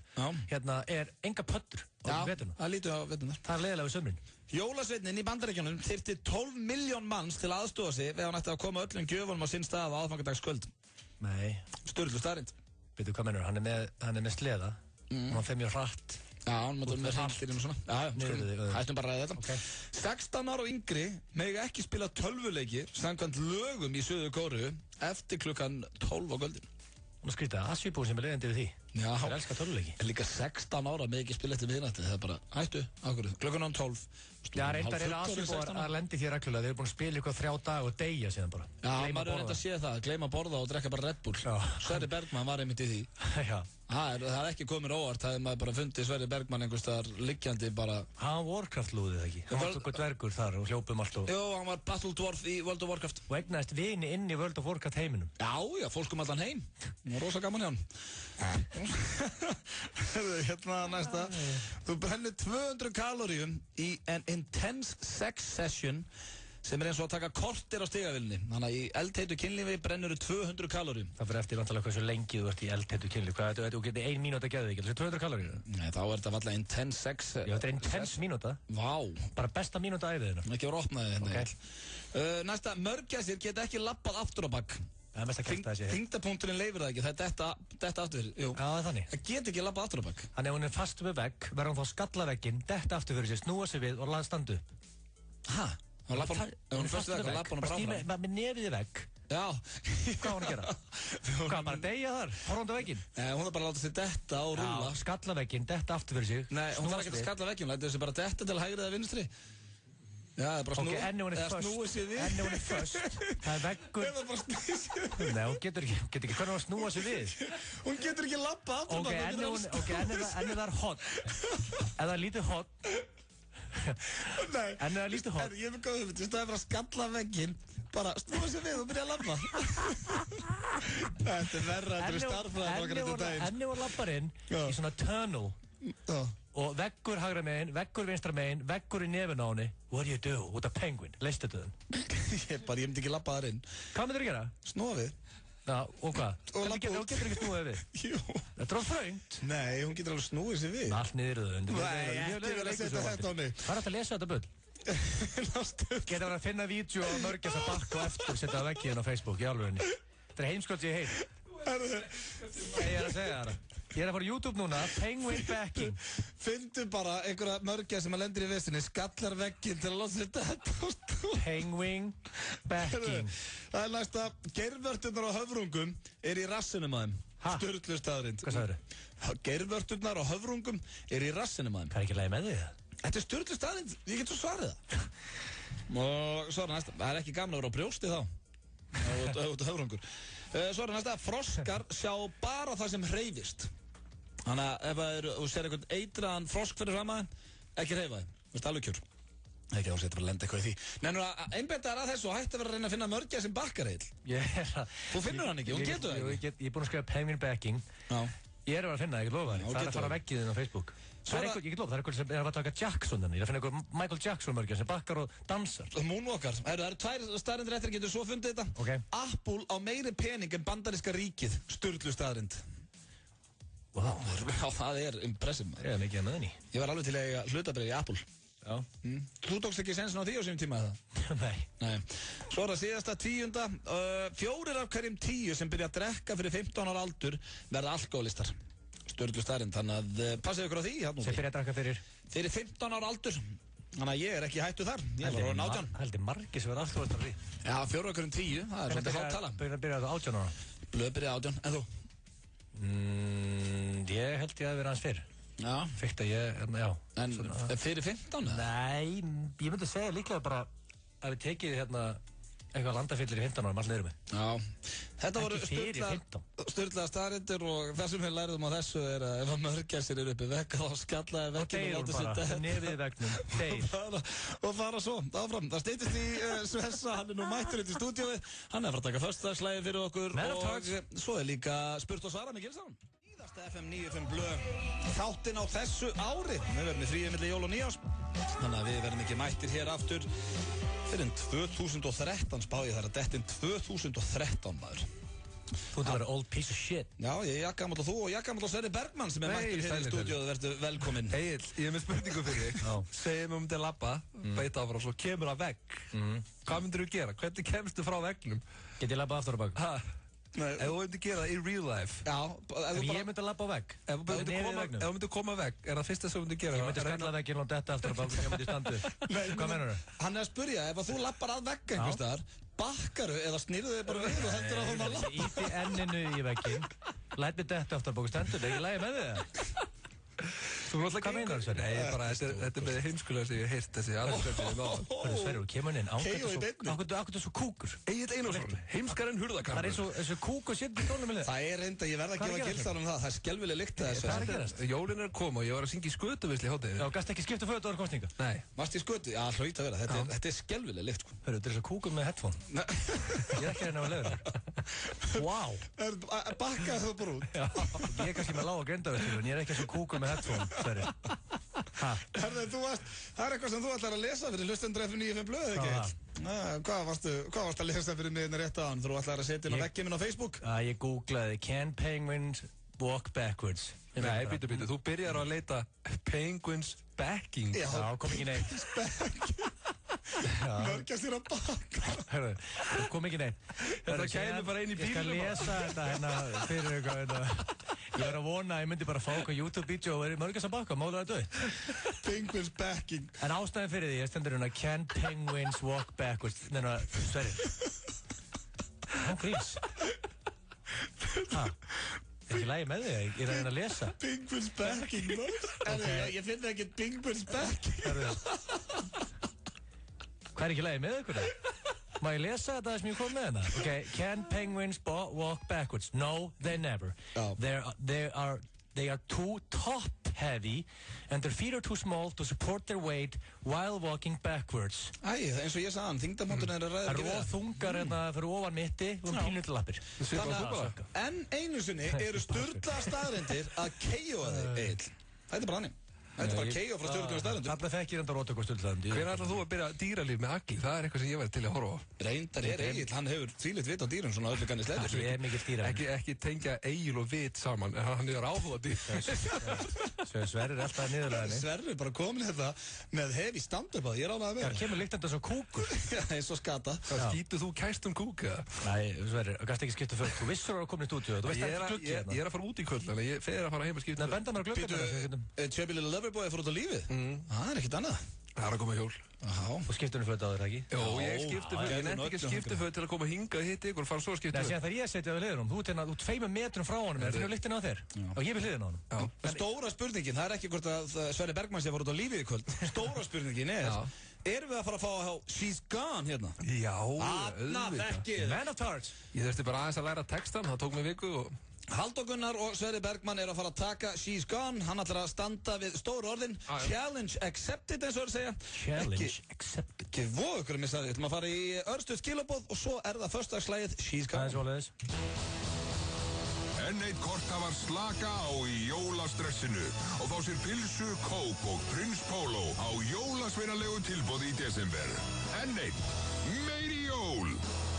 Hérna er enga pöttur á veturinn. Já, það lítur á veturnar. Það er leiðilega við sömrin. Jólasveitnin í Bandaríkjunum þyrfti 12 miljón manns til að aðstofa sig ef hann ætti að koma öllum gjöfunum á sinn stað á aðfangadagskvöld. Nei. Sturlu staðrind. Veitu hvað mennur, hann er með sleða. Hann fer mjög hratt. Já, hann maður með hreinstýrin og svona. Já, hættum bara að ræða þetta. 16 ára og yngri mega ekki spila tölvuleiki samkvæmt lögum í Suður Kóreu eftir klukkan 12 á kvöldin. Nú skrýta, Asíbúin sem leiðandi við því. Já. Þeir elska tölvuleiki. En líka 16 ára mega ekki spila eftir miðnætti. Það bara, hættu, ákveðu, klukkan 12. Já, reyndar Asíbúar að lendi því reglulega. Þeir eru búin að spila ykkur 3 daga og deyja síðan bara. Já, maður er reynd að sé það, gleyma að borða og drekka bara Red Bull. Sverrir Bergman var einmitt í því. Já. Það er ekki komin óvart, það er maður bara fundið Sverrir Bergman einhvers staðar liggjandi bara. Hann Warcraft lúðið ekki. Hann var okkur dvergur þar og hljópum allt og... Jú, hann var Battle Dwarf í World of Warcraft. Og egnaðist vini inn í World of Warcraft heiminum. Já, fólk allan heim. Það var rosa gaman hjá hann. Hérna næsta. Þú brennir 200 kaloríum í an intense sex session sem eins og að taka kortir á stigavillinni. Þannig að í eldheitu kynlífi brennur 200 kaloríum. Það fyrir eftir vantalega hversu lengi þú ert í eldheitu kynlífi. Hvað þú getur 1 mínúta að geða þig, þessi 200 kaloríur? Nei, þá er þetta alltaf intense sex. Já, þetta er intense mínúta. Vá. Bara besta mínúta æðiðina. Ekki voru opnaði hérna. Næsta, mörgæsir geta ekki lappað aftur á bak. Það er mest að kæfta þessi. Þyngdarpunkturinn leyfir það ekki, það er detta aftur. Jú. Já, það er þannig. Það get ekki lappað aftur á bak. Þannig ef hún er fast við vegg, verður hún þá skalla vegginn, detta aftur fyrir sig, snúa sig við og laða standu. Hæ? Hún er fast við vegg og lappa hún bara áfram. Bara með nefið í vegg. Já. Hvað var hún að gera? Hvað, bara deyja þar? Horfandi á vegginn? Nei, hún er bara að láta sig detta og rúlla. Já, skalla vegginn, detta aftur fyrir sig. Nei, hún þarf ekki að skalla vegginn, lætur þessi bara detta til hægri eða vinstri. Já, það er bara snúið. Ok, enni hún er föst. Enni hún er föst. Það er veggur. Það er bara snúið sér við. Nei, hún getur ekki, hvernig hún snúa sér við? Hún getur ekki lappa aftur Ok, enni það er hot. Ef það er lítið hot. Nei. Enni það er lítið hot. Ég er með góð hugmynd, í staðinn fyrir að skalla vegginn, bara snúa sér við og byrja að lappa. Þetta er verra, þetta er starffræðar okkar eftir daginn. Enni var lapparinn í svona tunnel. Og veggur hægra megin, veggur vinstra megin, veggur í nefn á henni. What do you do with a penguin? Leistu þetta þenn? Ég myndi ekki lappa þar inn. Hvað myndir þú gera? Snúa við. Já, og hvað? Og lappa út. Hún getur ekki snúið við. Jú. Þetta er á þröngt. Nei, hún getur alveg snúið sér við. Allt niður þau. Nei, ekki verið að setja þetta á henni. Hvað er þetta að lesa þetta bull? Geta verið að finna vídeo á mörgja sem bakka og eftir og setja það veggið inn á Facebook í alvegni. Þetta er heimskott sem ég heit. Ég er að segja það. Ég er að fara á YouTube núna, Penguin Backing. Fyndu bara einhverja mörgja sem að lendir í vissinni, skallar vegginn til að láta sér þetta. Penguin Backing. Það er næsta, geirvörturnar á höfrungum er í rassinum að þeim. Sturlu staðrind. Hvað sagður þau? Geirvörturnar á höfrungum er í rassinum að þeim. Hvað er ekki leið með því það? Þetta er sturlu staðrind, ég get svo svarið það. Og svo er næsta, það er ekki gaman að vera á brjósti þá. Það er út af höfrungur. Svo er næsta, froskar sjá bara það sem hreyfist. Þannig að ef þú sér einhvern eitraðan frosk fyrir fram að þeim, ekki hreyfa þeim. Þú veist, alveg kjör. Ekki þá setur að lenda eitthvað í því. Nennur að einbetta þér að þessu og hætti að vera að reyna að finna mörgja sem bakkar heil. Þú finnur hann ekki, hún getur það ekki. Ég er búinn að skrifa Penguin Backing. Ég er að finna það, ég get lofa það. Það er að fara veggið þinn á Facebook. Ég get lofa, það er eitthvað sem er að taka Jackson þannig. Ég er að finna eitthvað Michael Jackson mörgja sem bakkar og dansar. Moonwalkar. Það eru 2 staðrindir eftir, getur svo fundið þetta. Okay. Apple á meiri pening en bandaríska ríkið. Sturlu staðrind. Wow. Já, það er impressive. Ég er mikið að með henni. Ég var alveg til að eiga hlutabrið í Apple. Já. Þú tókst ekki sensin á því á sínum tíma eða? Nei. Svo er það síðasta 10. 4 af hverjum 10 sem byrja að drekka fyrir 15 ára aldur verða alkoholistar. Sturlu staðrind, þannig að passið ykkur á því. Sem byrja að drekka fyrir? Fyrir 15 ára aldur. Þannig að ég er ekki hættu þar. Ég er bara 18. Heldur margir sem verða alkoholistar því? Já, 4 af hverjum 10, það er svolítið hátt tala. Byrja það 18 ára? Blöð byrjaði 18, en þú? Ég held ég að vera hans fyrr. Já. Fyrst að ég, já. En fyrir 15? Nei, ég myndi segja líklega bara að við tekið hérna eitthvað landafyllir í 15 árum allir með. Já. Þetta voru sturlaða staðrindir og það sem við lærðum á þessu er að ef að mörgæsir eru uppi vekk þá skallaði vekkinn og láta sér þetta. Nefið vekknum, deyr. Og fara svo, áfram. Það steytist í Svessa, hann er nú mættur út í stúdíóið. Hann er að fara að taka föstudagslægi fyrir okkur og svo er líka spurt og svara með Gilsson. FM 95 blöð þáttinn á þessu ári. Við verðum í fríi milli jól og nýjás. Þannig að við verðum ekki mættir hér aftur fyrir en 2013 spáði þar að dettin 2013 maður. Þú ert að vera old piece of shit. Já, ég er jakkamall og þú og jakkamall og Sverrir Bergman sem er mættur hér í stúdíóðu, verður velkominn. Egil, ég er með spurningu fyrir þig. Segjum um til labba, beita áfram, svo kemur að vegg. Hvað myndir þú gera? Hvernig kemstu frá veggnum? Get ég labba aftur á bak? Ef þú myndir gera það í real life. Já. Ég myndi að labba á vegg. Ef þú myndir koma á vegg, það fyrsta sem þú myndir gera? Ég myndi skalla vegginn og detta aftur á bak og ég myndi standa upp. Hvað meinar þú? Hann að spyrja, ef þú lappar að vegg einhvers staðar, bakkaru eða snýrðu þig bara við og heldur að þú að lappa? Íti enninu í vegginn, læt mig detta aftur á bak og stendur, það er ekki lægi með þig. Hvað meinar þú, Sverri? Nei, bara, þetta er með heimskulega sem ég hef heyrt þessi aðeins. Hörru, Sverri, þú kemur inn ákvæmdu svo kúkur. Egil Einarsson, heimskar en hurðakarmur. Það er eins og kúk og sitt í tónum minni. Það er enda, ég verð að gefa gildan það. Það er skelvileg lykt að þessu. Það er að gerast. Jólin er að koma og ég var að syngja í skötuvisli í hádeginu. Já, gast ekki skipta föt ára kostninga? Nei. Varst í skötu? Já, hlaut að vera. Þetta er skelvileg lykt, sko. Hörru, þetta er eins og kúkur með headphone. Ég er ekki að reyna að leiða þér. Vá. Bakkaðu þú bara út. Já, ég er kannski með lága grindaverkinu, en ég er ekki eins og kúkur með headphone, Sverri. Herðu, það er eitthvað sem þú ætlar að lesa fyrir hlustendur F95 blöð, ekki? Hvað varst að lesa fyrir mig rétt á hann? Þú ætlar að setja inn á vegginn minn á Facebook? Ég googlaði Can Penguins Walk Backwards? Nei, býtu, þú byrjar að leita Penguins Backing. Já, kom ekki neitt. Mörgjast þér að baka. Hörru, kom ekki neitt. Það kæmi bara inn í bílum. Ég skal lesa þetta fyrir eitthvað. Ég var að vona að ég myndi bara fá eitthvað YouTube-vídeó og verið mörgjast að baka, mála þetta upp. Penguins Backing. En ástæðin fyrir því, ég stendur hérna Can Penguins Walk Backwards? Þannig að, Sverri. Hann grís. Er ekki lægi með þig? Ég er að reyna að lesa. Penguins Backing, ég finn ekki Penguins Backing. Hvað er ekki lægi með ykkur það? Má ég lesa þetta sem ég kom með hérna? Okay, can penguins walk backwards? No, they never. They are too top heavy and their feet are too small to support their weight while walking backwards. Eins og ég sagði hann, þyngdarmátturinn er að ræða ekki við. Það eru þungar hérna fyrir ofan mitti og pínullilappir. En einu sinni eru sturla staðreyndir að KO þig, Egil. Þetta er bara hannig. Þetta er bara KO frá stjórnum staðrendur. Þarna þekkir enda rótök og stjórnstaðrendur. Hvernig ætlar þú að byrja dýralíf með Agli? Það er eitthvað sem ég væri til að horfa á. Reyndar er Egil, hann hefur þvílíkt vit á dýrum svona öllu kannist leiður. Það er mikill dýra. Ekki tengja Egil og vit saman, en hann er áhuga dýr. Sverrir er alltaf niðurlega henni. Sverrir bara komin þetta með hefi stand-up að ég ránaði með. Það kemur líkt enda svo kúkur. Eins og skata. Skýtu þú kæstum kúk eða? Nei, Sverrir, gast ekki skipta föt. Þú vissur að það komin í stúdíu. Þú veist ekki gluggi hérna. Ég er að fara út í kvöld, en ég fer að fara heim að skipta. Nei, benda mér að glugga. Chubby Little Loverboy fór út á lífið. Það er ekkert annað. Það er að koma hjól. Og skiptu henni föt á þér, ekki? Jó, ég skipti föt. Ég nefndi ekki að skipti föt til að koma hinga og hitta ykkur og fara svo að skipta föt. Nei, síðan þegar ég setja á liðunum, þú ert 2 metrum frá honum, en þú hefur lyktin á þér. Og ég vil liðin á honum. Stóra spurningin, það er ekki hvort að Sverrir Bergmann sé að fara út á lífið í kvöld. Stóra spurningin erum við að fara að fá á She's Gone hérna? Já, auðvitað. Man of Tarts. Ég þurfti bara aðeins að læra textan, það tók mig viku og... Halldór Gunnar og Sverrir Bergmann eru að fara að taka She's Gone. Hann ætlar að standa við stóru orðin. Challenge accepted, eins og það segja. Challenge accepted. Ekki voru ykkur að missa það. Við ætlum að fara í örstuð skilaboð og svo er það föstudagsslagið She's Gone. Það er svoleiðis. Enn eitt korthafar slaka á í jólastressinu og fá sér pilsu, kók og Prins Pólo á jólasveinalegu tilboði í desember. Enn eitt, meiri jól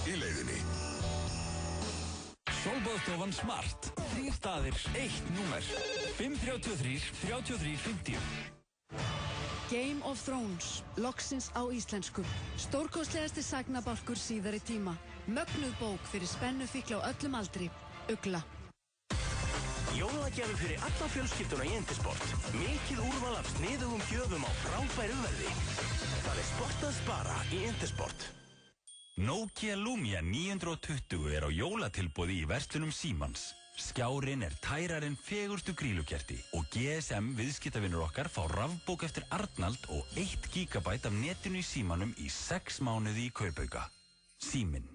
í leiðinni. Sólbaðstofan Smart. 3 staðir, 1 númer. 533 33 50. Game of Thrones, loksins á íslensku. Stórkostlegasti sagnabálkur síðari tíma. Mögnuð bók fyrir spennufíkla á öllum aldri. Ugla. Jólagjafir fyrir alla fjölskylduna í Intersport. Mikið úrval af sniðugum gjöfum á frábæru verði. Það er sport að spara í Intersport. Nokia Lumia 920 er á jólatilboði í verslunum Símans. Skjárinn er tærarinn fegurstu grílukerti og GSM viðskiptavinur okkar fá rafbók eftir Arnald og 1 GB af netinu í Símanum í 6 mánuði í kaupauka. Síminn.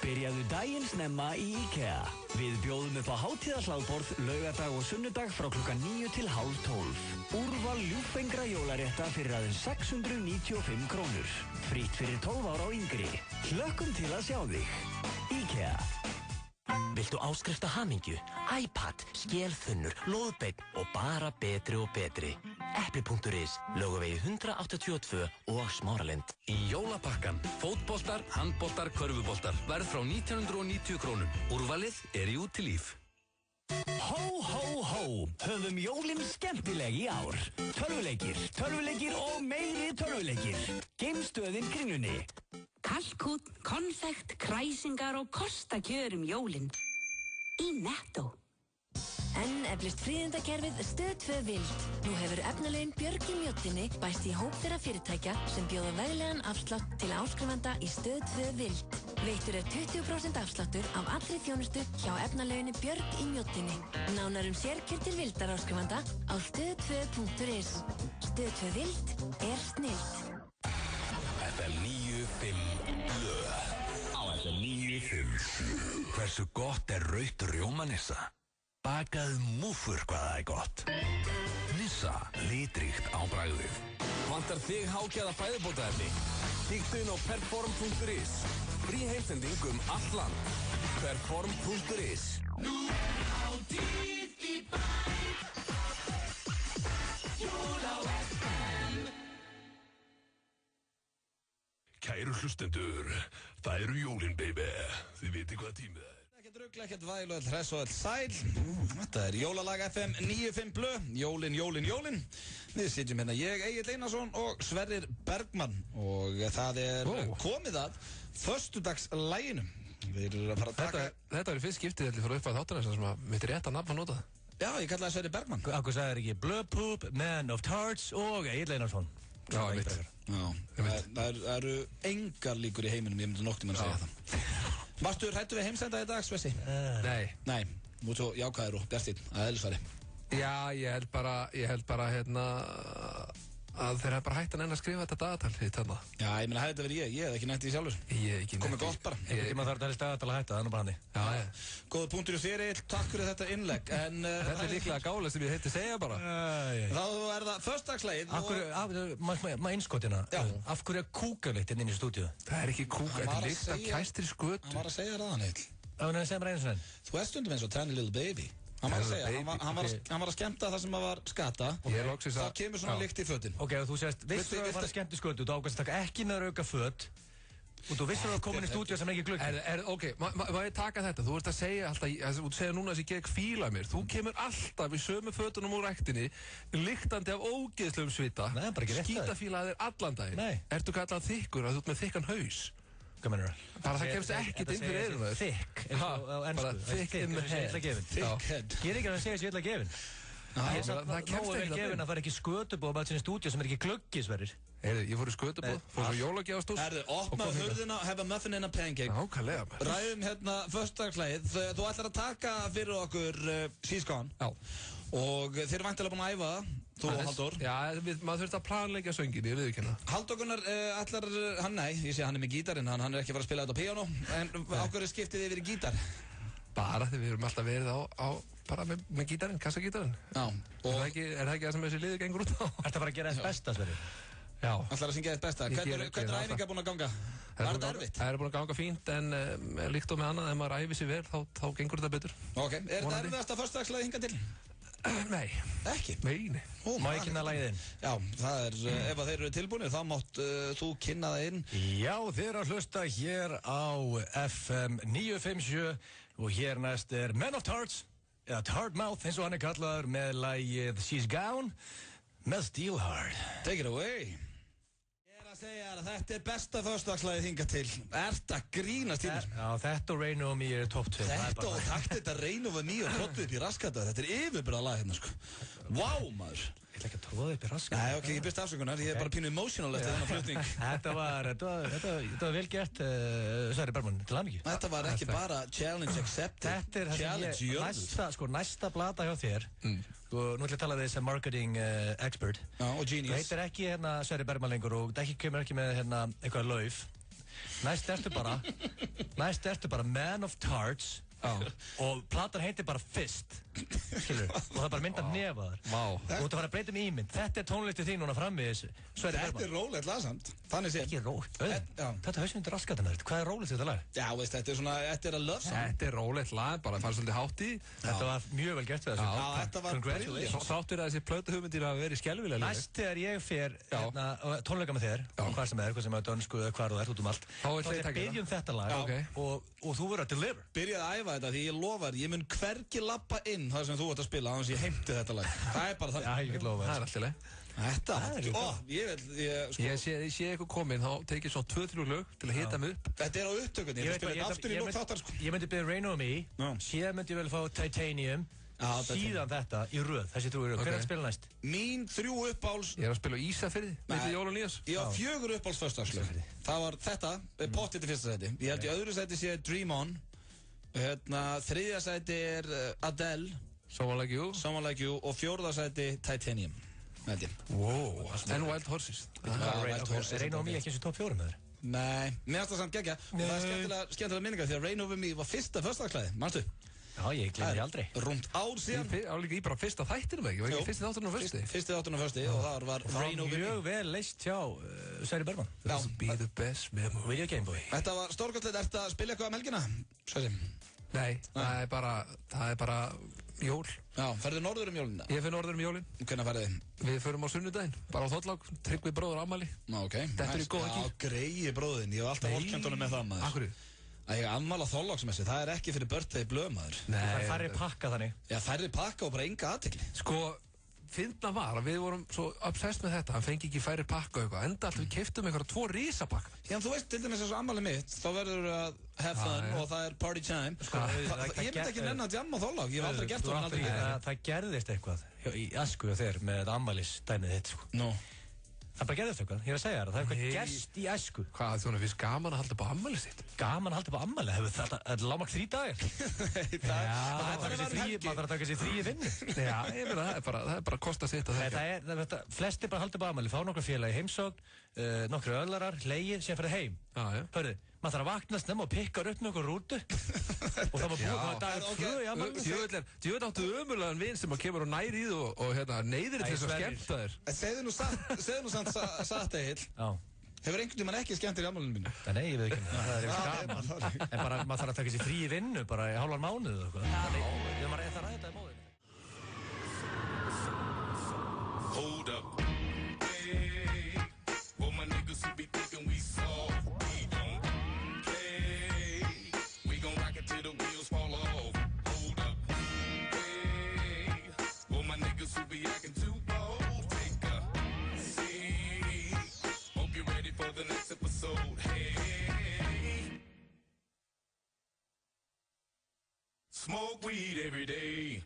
Byrjaðu daginn snemma í IKEA. Við bjóðum upp á hátíðarhlaðborð laugardag og sunnudag frá klukkan 9 til hálf 12. Úrval ljúffengra jólarétta fyrir aðeins 695 krónur. Frýtt fyrir 12 ára og yngri. Hlökkum til að sjá þig. IKEA. Viltu áskrifta hamingju, iPad, skélþunnur, lóðbeinn og bara betri og betri? Epli.is, Laugavegi 182 og Smáralind. Í jólapakkan, fótboltar, handboltar, körfuboltar. Verð frá 1990 krónum. Úrvalið er í útilíf. Hó, hó, hó, höfum jólinn skemmtileg í ár. Tölvuleikir og meiri tölvuleikir. Geimstöðin Kringlunni. kalkún, konfekt, kræsingar og kostakjör jólin. Í Netto. Enn eflist fríðindakerfið Stöð 2 Vild. Nú hefur efnalaugin Björg í Mjóddinni bæst í hóp þeirra fyrirtækja sem bjóða veglegan afslátt til áskrifanda í Stöð 2 Vild. Veittur 20% afsláttur af allri þjónustu hjá efnalauginni Björg í Mjóddinni. Nánar sérkjör til Vildar áskrifanda á stöð2.is. Stöð 2 Vild snillt. FM 95 blö. Á FM 957. Hversu gott rautt rjómanissa? Bakaðu múffur hvað það gott. Nissa, litríkt á bragðið. Vantar þig hágæða fæðubótaefni? Kíktu inn á perform.is. Frí heimsending allt land. Perform.is. Nú á dýrt í bæ. Jól á FM. Kæru hlustendur, það jólin, baby. Þið viti hvað tímið er. Drugla, ekkert væl og all hress og all sæl. Þetta jólalag FM 95 blö. Jólin, jólin, jólin. Við sitjum hérna ég, Egill Einarsson og Sverrir Bergmann. Og það komið að föstudagslæginu. Við erum að fara að taka... Þetta var í fyrst skiptið til að fara upp að þáttunum sem að mitt rétt að nafn að nota. Já, ég kallaði Sverrir Bergmann. Akkur sagði ekki Blöðpúp, Man of Tarts og Egill Einarsson. Já, mitt. Það eru engar líkur í heiminum, ég myndi noktið að segja það. Varstu hrættu við heimsenda í dag, Svessi? Nei. Þú ert svo jákvæður og bjartinn að eðlisfari. Já, ég held bara að þeir hefði bara hægt að nenn að skrifa þetta dagatal þarna. Já, ég meina, hefði þetta verið ég hef ekki nefnt því sjálfur. Ég hef ekki nefnt því. Komið gott bara. Einhvern tíma þarf þetta helst dagatal að hætta, það er nú bara hann. Já. Góða punktur í þér, Egill, takk fyrir þetta innlegg. Þetta líklega gála sem ég heiti segja bara. Þá það föstudagslegið. Maður innskotina. Af hverju kúkaveitt inn í stúdíu? Það ekki kúka, þetta líkt af kæstri skötu. Hann var að segja það, Egill. Segð mér einu sinni. Þú ert stundum eins og tiny little baby. Hann var að segja, hann var að skemmta það sem var skata og það kemur svona lykt í fötin. Ok, og þú sést, vissur að það var skemmt í skötu, þú ákvæmst að taka ekki neður auka föt og þú vissur að það komin í stúdíu sem ekki gluggi. Ok, má ég taka þetta? Þú ert að segja alltaf, þú segja núna þess að ég get fíla mér. Þú kemur alltaf í sömu fötunum úr ræktinni, lyktandi af ógeðslegum svita, skítafílaðir allan daginn. Ertu kallað þykkur að þú ert með þykkan haus? Hvað mennur það? Bara það kemst ekkert inn fyrir eyrun þér. Þykk, eins og á ennsku. Thick in the head. Thick head. Gerir ekki að það segja þessi illa gefin. Ég er samt nógu vel gefin að fara ekki skötubóð bara til stúdíu sem ekki gluggi, Sverrir. Ég fór í skötubóð, fór svo jólagjafastús. Opna hurðina, have a muffin and a pancake. Nákvæmlega. Ræðum hérna föstudagslægið. Þú ætlar að taka fyrir okkur She's Gone. Já. Og þeir eru væntanlega búin að æfa það, þú og Halldór. Já, maður þurfti að planleggja söngin, ég viðurkenna. Halldór Gunnar ætlar, ég sé hann er með gítarinn, hann er ekki að fara að spila þetta á píanó. En á hverju skiptið þið yfir í gítar? Bara því við erum alltaf verið bara með gítarinn, kassagítarinn. Já. Er það ekki það sem þessi liður gengur út á? Ertu að fara að gera þess besta, Sverrir? Já. Ætlar að syngja þess besta. Hvernig er æfinga búin að ganga? Var þetta erfitt? Það er búin að ganga fínt, en líkt og með annað, ef maður æfi sig vel, þá gengur þetta betur. Ok, er þetta erfiðasta föstudagsslagið hingað til? Nei. Ekki? Nei. Má ég kynna lagið inn? Já, það ef þeir eru tilbúinir, þá mátt þú kynna það inn. Já, þeir eru að hlusta hér á FM 957 og hér næst er Man of Tarts, eða Tartmouth eins og hann er kallaður með lagið She's Gone með Steelheart. Take it away. Segja að þetta er besta föstudagsslagið hingað til. Ert að grínast í mér? Já, þetta og Rain Over Me er topp 2. Þetta og takt þetta Rain Over Me og trottu upp í raskata. Þetta er yfirbyrða lag hérna, sko. Vá, maður. Ég ætla ekki að tróða upp í raskata. Nei, ok, ég byrst afsökunar. Ég er bara pínu emotional eftir þennan flutning. Þetta var vel gert, Sverrir Bergmann, til hamingju. Þetta var ekki bara challenge accepted. Þetta er næsta plata hjá þér. Og nú ætlum ég að tala við sem marketing expert. Já, og genius. Þú heitir ekki hérna Sverrir Bergmann lengur og kemur ekki með hérna eitthvað lauf. Næst ertu bara Man of Tarts og platan heitir bara Fist, skilur, og það er bara mynd af nefaðar. Og þú ert að fara að breyta ímynd. Þetta er tónlistið þín núna fram við Sverrir Bergmann. Þetta er rólegt lagsamt. Þannig séð. Ekki rólegt. Þetta hausum undir raskatana. Hvað er rólegt þetta lag? Já, veist, þetta er svona, þetta er að love song. Þetta er rólegt lag, bara það fannst svolítið hátt í. Þetta var mjög vel gert við þessu. Já, þetta var brilliant. Þáttur að þessi plötuhugmyndir hafa verið skelfilega léleg. Næst þegar ég fer tónleika með þér, hvað sem er dönsku eða hvar þú ert út um allt, þá byrjum þetta lag og þú verður að deliver. Byrjaði að æfa þetta því ég lofar, ég mun hvergi lappa inn þar sem þú ert að spila á þess að ég heimti þetta lag. Það er bara það. Já, ég get lofa það. Það alltaf leið. Þetta, ég sé eitthvað kominn, þá tekið svona 2-3 lög til að hita mig upp. Þetta er á upptökunni, ég spila þetta aftur í lók þáttar sko. Ég myndi byrja Rain On Me, síðan myndi ég vel fá Titanium, síðan þetta í röð, þessi 3 í röð. Hver er að spila næst? Mín 3 uppáhalds... Ég er að spila á Ísafirði, milli jól og nýjás. Ég á 4 uppáhalds föstudagslög. Það var þetta, pottið í fyrsta sæti. Ég held í öðru sæti sé Dream On. Þriðja sæti er Adele, Someone Like You og 4. sæti Titanium. Wow, en Wild Horses. Rain On Me ekki eins og top 4 með þér? Nei, mér finnst það samt geggja. Og það er skemmtilega minningar því að Rain On Me var fyrsta föstudagsklæði, manstu? Já, ég glemði því aldrei. Rúmt ár síðan. Álíka í bara fyrsta þættinum ekki? Var ekki fyrsti þátturinn á fösti? Fyrsti þátturinn á fösti og þar var Rain On Me. Mjög vel leist hjá Sverri Bergman. This will be the best memory. Video Game Boy. Þetta var stórkostlegt. Ertu að spila eitthvað helgina? Nei, það er bara jól. Já, ferðu norður jólina? Ég fer norður jólin. Hvernig ferðu þið? Við förum á sunnudaginn, bara á Þorlák, Tryggvi bróður afmæli. Ok. Þetta er í góða gír. Já, greiði bróðin, ég hef alltaf vorkennt honum með það maður. Akkurru? Að ég ammala Þorláksmessu, það er ekki fyrir birthday blöð maður. Nei. Það er færri pakka þannig. Já, færri pakka og bara enga athygli. Sko, fyndna var að við vorum svo obsessed með þetta, hann fengi ekki færri pakka og eitthvað, enda alltaf við keyptum einhverja 2 risapakka. Já, þú veist, til dæmis þessu ammali mitt, þá verður að have fun og það er party time. Ég myndi ekki nenni að jamma Þorlák, ég hef aldrei gert það aldrei. Það gerðist eitthvað í Asku og þér með ammælisdæmið þitt, sko. Nú. Það bara gerðist eitthvað, ég er að segja það, það er eitthvað gerst í Asku. Hvað, þú finnst gaman að halda upp á ammælið sitt? Gaman að halda upp á ammælið? Þetta er lágmakt 3 dagar. Maður þarf að taka sér frí í vinnu. Já, ég meina, það er bara að kosta sitt að þekka. Flestir bara halda upp á ammælið, fá nokkru félagi heimsókn, nokkru öllarar, hlegið, síðan fyrir heim. Hörðu, maður þarf að vakna snemma og pikkar upp með okkur rútu og það má búið hvað dagur 2 í ammælið. Djöfull áttu ömurlegan vin sem kemur og nær í þú og neyðir til þess að skemmta þér. Segðu nú satt Egil. Hefur einhvern tímann ekki skemmt þér í ammælinu mínu? Nei, ég veit ekki, það er gaman. En bara maður þarf að taka sér frí í vinnu bara í hálfan mánuð og eitthvað. Hold up. Hey, for my niggas who be thinking we soft, we don't play. We gon' rock it till the wheels fall off. Hold up. Hey, for my niggas who be acting too bold, take a seat. Hope you're ready for the next episode. Hey, smoke weed every day.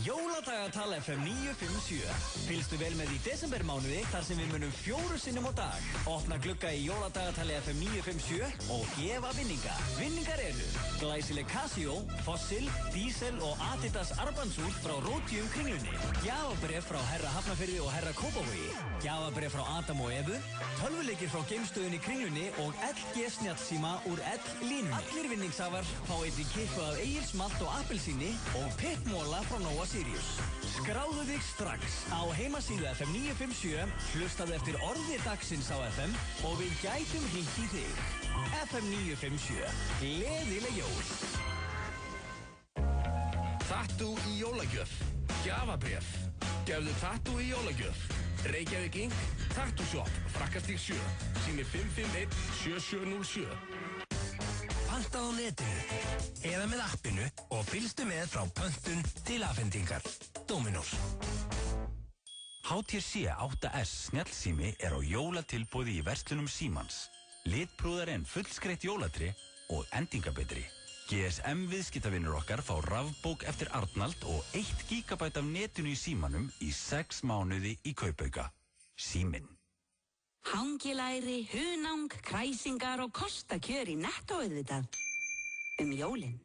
Jóladagatal FM 957. Fylgstu vel með í desembermánuði þar sem við munum 4 sinnum á dag. Opna glugga í Jóladagatali FM 957 og gefa vinninga. Vinningar eru glæsileg Casio, Fossil, Diesel og Adidas armbandsúr frá Rótium Kringlunni. Gjafabréf frá Herra Hafnarfirði og Herra Kópavogi. Gjafabréf frá Adam og Evu. Tölvuleikir frá geimstöðinni Kringlunni og LG snjallsíma úr L-línunni. Allir vinningshafar fá einnig kippu af Egils malt og appelsíni og pittmóla frá Nóa Sirius. Skráðu þig strax á heimasíðu FM 957, hlustaðu eftir orði dagsins á FM og við gætum hringt í þig. FM 957. Gleðileg jól. Tattoo í jólagjöf. Gjafabréf. Gefðu tattoo í jólagjöf. Reykjavík Inc. Tattoo Shop. Frakkastík 7. Sími 551 7707. Panta á netinu eða með appinu og fylgstu með frá pöntun til afhendingar. Dominos. HTC 8S snjallsími er á jólatilboði í verslunum Símans. Litprúðar en fullskreitt jólatri og endingabetri. GSM viðskiptavinur okkar fá rafbók eftir Arnald og 1 GB af netinu í símanum í 6 mánuði í kaupauka. Síminn. Hangilæri, hunang, kræsingar og kostakjör í Netto auðvitað. Jólin.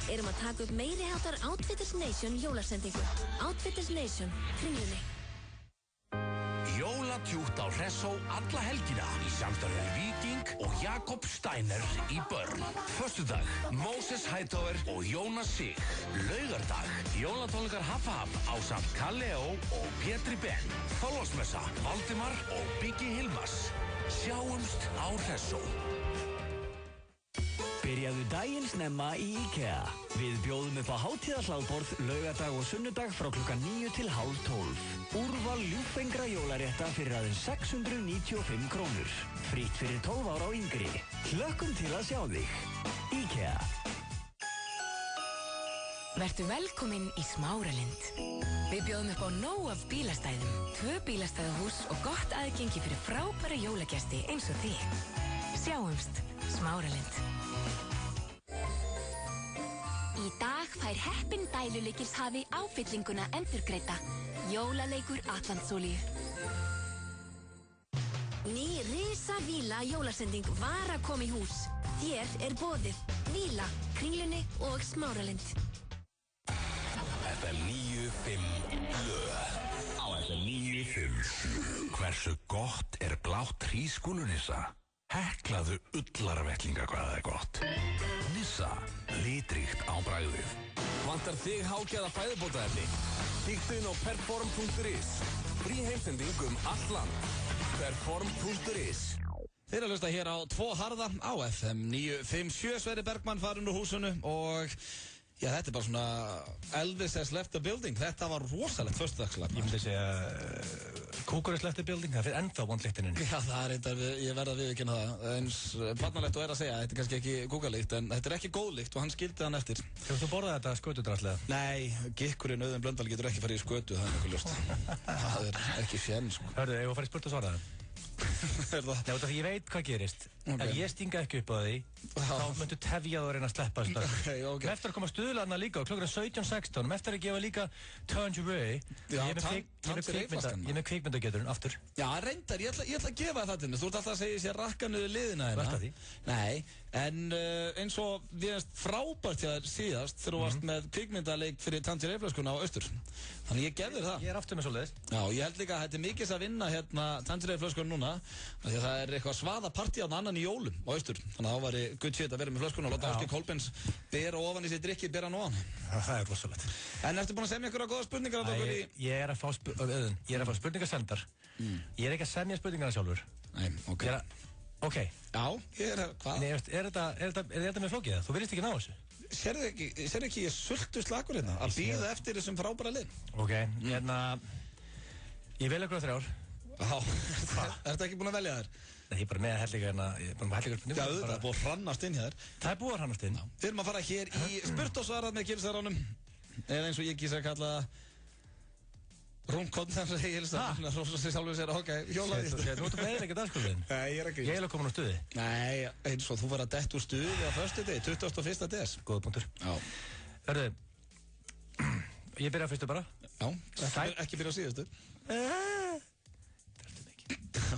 Erum að taka upp meiri háttar Outfitters Nation jólasendingu. Outfitters Nation, Kringlunni. Jólatjútt á Hressó alla helgina í samstarfi við Víking og Jakob Steiner í Börn. Föstudag, Moses Hightower og Jónas Sig. Laugardag, jólatónleikar Hafa Haf ásamt Kaleo og Pétri Ben. Þorláksmessa, Valdimar og Biggi Hilmas. Sjáumst á Hressó. Byrjaðu daginn snemma í IKEA. Við bjóðum upp á hátíðarhlaðborð laugardag og sunnudag frá klukkan 9 til hálf 12. Úrval ljúffengra jólarétta fyrir aðeins 695 krónur. Frítt fyrir 12 ára og yngri. Hlökkum til að sjá þig. IKEA. Vertu velkominn í Smáralind. Við bjóðum upp á nóg af bílastæðum, 2 bílastæðahús og gott aðgengi fyrir frábæra jólagesti eins og þig. Sjáumst, Smáralind. Í dag fær heppinn dælulykilshafi áfyllinguna endurgreidda. Jólaleikur Atlantsolíu. Ný Risa Víla jólasending var að koma í hús. Þér boðið Víla, Kringlunni og Smáralind. FM 95 blöð. Á FM 957. Hversu gott blátt hrísgrjónunissa? Heklaðu ullarvettlinga hvað það gott. Nissa, litríkt á bragðið. Vantar þig hágæða fæðubótaefni? Kíktu inn á perform.is. Frí heimsending allt land. Perform.is. Þeir að hlusta hér á 2 harða á FM 957. Sverrir Bergmann farin úr húsinu og já, þetta bara svona Elvis has left the building. Þetta var rosalegt föstudagslag. Ég myndi segja Kúkur has left the building. Það fyrir ennþá vondlyktin inni. Já, það reyndar, ég verð að viðurkenna það. Eins barnalegt og að segja, þetta kannski ekki kúkalykt, en þetta ekki góðlykt og hann skildi hann eftir. Hefur þú borðað þetta skötudraslega? Nei, gikkurinn Auðun Blöndal getur ekki farið í skötu, það nokkuð ljóst. Það ekki séns, sko. Hörðu, ef þú farið spurt og svaraði? Nei, því ég veit hvað gerist. Ef ég stinga ekki upp á því, þá myndu tefja þú að reyna að sleppa þessu dag. Eftir að koma stuðlarna líka, klokkan 17:16, eftir að gefa líka Tangerine. Ég er með kvikmyndageturinn aftur. Já, reyndar, ég ætla að gefa það til mig. Þú ert alltaf að segja sér rakka niður liðina hérna. Verst að því? Nei, en eins og við erum frábært hjá þér síðast þegar þú varst með kvikmyndaleik fyrir Tangerine-flöskuna á Austur. Þannig ég gef þér það. Ég er aftur með svoleiðis. Já, ég held líka að þetta mikils að vinna hérna Tangerine-flöskuna núna, því að það eitthvað svaða partí á annan í jólum á Austur. Þannig að þá væri good shit að vera með flöskuna og láta Ásgeir Kolbens bera ofan í sér drikki, bera hann ofan. Það er rosalegt. En ertu búin að semja ykkur á góða spurningar af okkur í... Ég er að fá spurningasendar. Ég er ekki að semja spurningarna sjálfur. Nei, ok. Ok. Já, ég er að... Hvað? Nei, er þetta með flókið það? Þú virðist ekki ná þessu. Sérðu ekki ég sultu slakur hérna að býða eftir þessum frábæra lið? Ok, ég vel ykkur á 3 ár. Já, ertu ekki búin að velja þér? Nei, ég er bara með að helliga hérna, Já, það er búin að hrannast inn hér. Það er búin að hrannast inn. Við erum að fara hér í spurt og svarað með gilsaránum. Eða eins og ég kýsa að kalla rúmkotn sem segir gilsaránum. Rósa sig sjálfur sér, ok, hjólaði. Þú ert að beðið ekki dagskurðin. Nei, ég er ekki. Ég er að koma á stuði. Nei, eins og þú var að detta úr stuði á föstudegi, 21. des. Góða punktur. Já. Hörðu, ég byrja fyrstu bara. Já, ekki byrja á síðustu.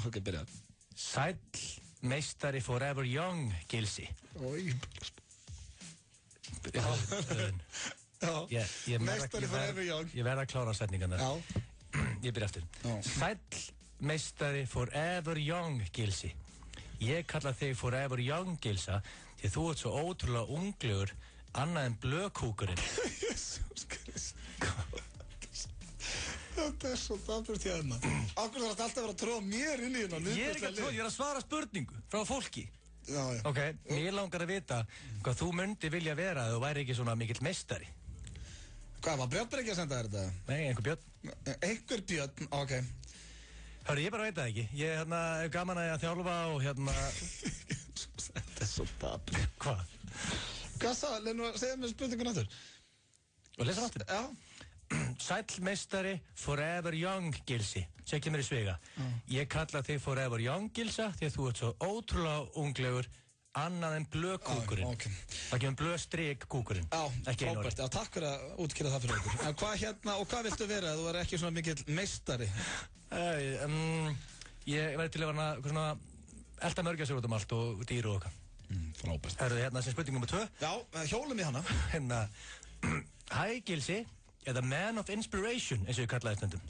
Ok, byrja. Sæll meistari Forever Young, Gilsi. Ói. Já, meistari Forever Young. Ég verð að klára setningan þar. Já. Ég byrja aftur. Sæll meistari Forever Young, Gilsi. Ég kalla þig Forever Young, Gilsa, því þú ert svo ótrúlega unglegur, annað en blöðkúkurinn. Jesús Krist. Þetta er svo dapurt hérna. Akkur þarf þetta alltaf að vera að tróða mér inn í hérna. Ég er ekki að tróða, ég er að svara spurningu frá fólki. Já. Ok, mér langar að vita hvað þú myndi vilja vera ef þú væri ekki svona mikill meistari. Hvað, var Björn ekki að senda þér þetta? Nei, einhver Björn. Einhver Björn, ok. Hörru, ég bara veit það ekki. Ég er gaman að þjálfa og Þetta er svo dapurt. Hvað? Hvað sagði, segðu mér spurningun aftur. Og lesa aftur? Já. Sæll meistari Forever Young, Gilsi. Segð mér í sviga. Ég kalla þig Forever Young, Gilsa, því að þú ert svo ótrúlega unglegur, annað en blöðkúkurinn. Okay. Það kemur blöðstrik kúkurinn. Já, frábært. Já, takk fyrir að útkýra það fyrir okkur. En hvað og hvað viltu vera ef þú er ekki svona mikill meistari? Ég verði til að vera svona elda mörgjarsur út allt og dýr og okkar. Frábært. Það eru sem spurning nr. 2. Já, hjólum í hana. Hæ, Gilsi. Eða Man of Inspiration, eins og ég kallaði stundum.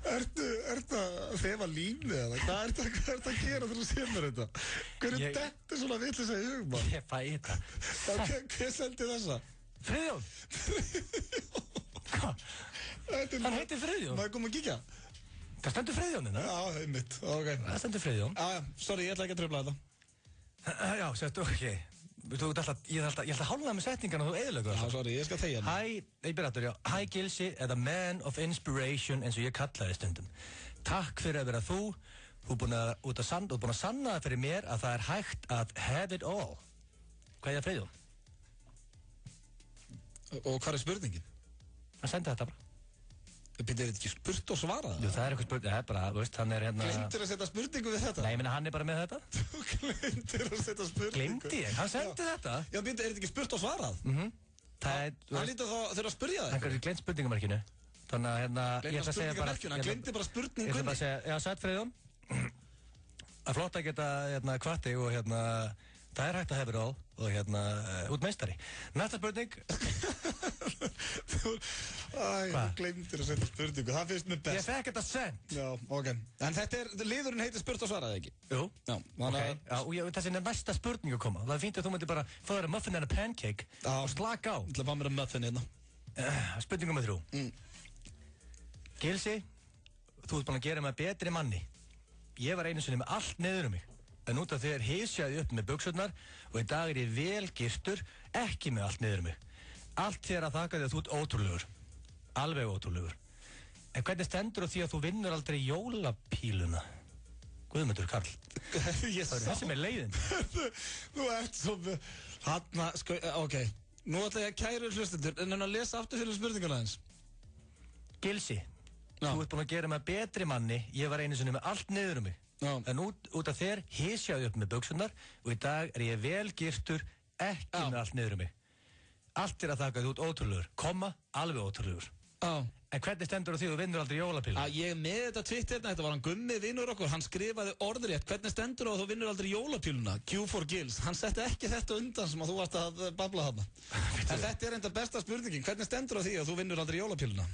Ertu að þefa límið eða? Hvað ertu að gera þegar þú sér mér þetta? Hverju þetta svona vitlis að hugum maður? Ég fæ þetta. Hver sendi þessa? Friðjón. Hvað? Hann heitir Friðjón. Má ég koma að kíkja? Það stendur Friðjón hérna? Já, einmitt. Ok. Það stendur Friðjón. Já, sorry, ég ætla ekki að tröfla þetta. Já, settu, ok. Ég ætla að hálfa með setningarna og þú eðlögur það. Já, sorry, ég skal þegja hann. Ég byrja aftur, já. Hæ, Gilsi, eða Man of Inspiration, eins og ég kallaði stundum. Takk fyrir að vera þú. Þú er búin að sanna það fyrir mér að það er hægt að have it all. Hvað er það, Friðjón? Og hvað spurningin? Hann sendi þetta bara. Býttu, er þetta ekki spurt og svarað? Jú, það er eitthvað spurning, það er bara, þú veist, hann er hérna... Gleymdir að setja spurningu við þetta? Nei, ég meina, hann er bara með þetta. Þú gleymdir að setja spurningu? Gleymdi ég? Hann sendi þetta. Já, býttu, er þetta ekki spurt og svarað? Það er... Hann lítið þá þurfa að spyrja það? Hann kannski glemt spurningamarkinu. Þannig að, hérna, ég ætla að segja bara... Hann gleymdi bara spurningunni. Ég ætla bara að segja, já, sætt Friðjón. Það er flott að geta, hérna, hvatti og, hérna, það er hægt að hefur á og, hérna, út meistari. Næsta spurning. Þú gleymdir að setja spurningu, það finnst mér best. Ég fekk þetta sent. Já, ok. En þetta er, liðurinn heitir spurt og svaraði ekki? Jú. Já, ok. Já, og þessi er næsta spurning að koma. Það er fínt að þú myndir bara fá þér að muffin and a pancake og slaka á. Ég ætla að fá mér að muffin hérna. Spurning nummer 3. Gilsi, þú ert búin að gera mig betri manni. Ég var einu sinni með allt niður um mig. En út af þér hysjaði upp með buxurnar og í dag er ég vel girtur, ekki með allt niður um mig. Allt þér að þakka því að þú ert ótrúlegur. Alveg ótrúlegur. En hvernig stendur á því að þú vinnur aldrei jólapíluna? Guðmundur Karl. Þessi með leiðin. Þú ert svo... Hanna, sko, ok. Nú ætla ég að kæra hlustendur, en að lesa aftur fyrir spurninguna eins. Gilsi, þú ert búin að gera mig betri manni, ég var einu sinni með allt niður um mig. En út af þér hysjaði upp með buxurnar og í dag er ég vel girtur, ekki með allt niður um mig. Allt er að þakka því út ótrúlegur, alveg ótrúlegur. En hvernig stendur á því að þú vinnur aldrei jólapíluna? Ég er með þetta Twitterna, þetta var hann Gummi vinnur okkur, hann skrifaði orðrétt, hvernig stendur á að þú vinnur aldrei jólapíluna? Q4Gils, hann setti ekki þetta undan sem að þú varst að babla þarna. En þetta er enda besta spurningin, hvernig stendur á því að þú vinnur aldrei jólapíluna?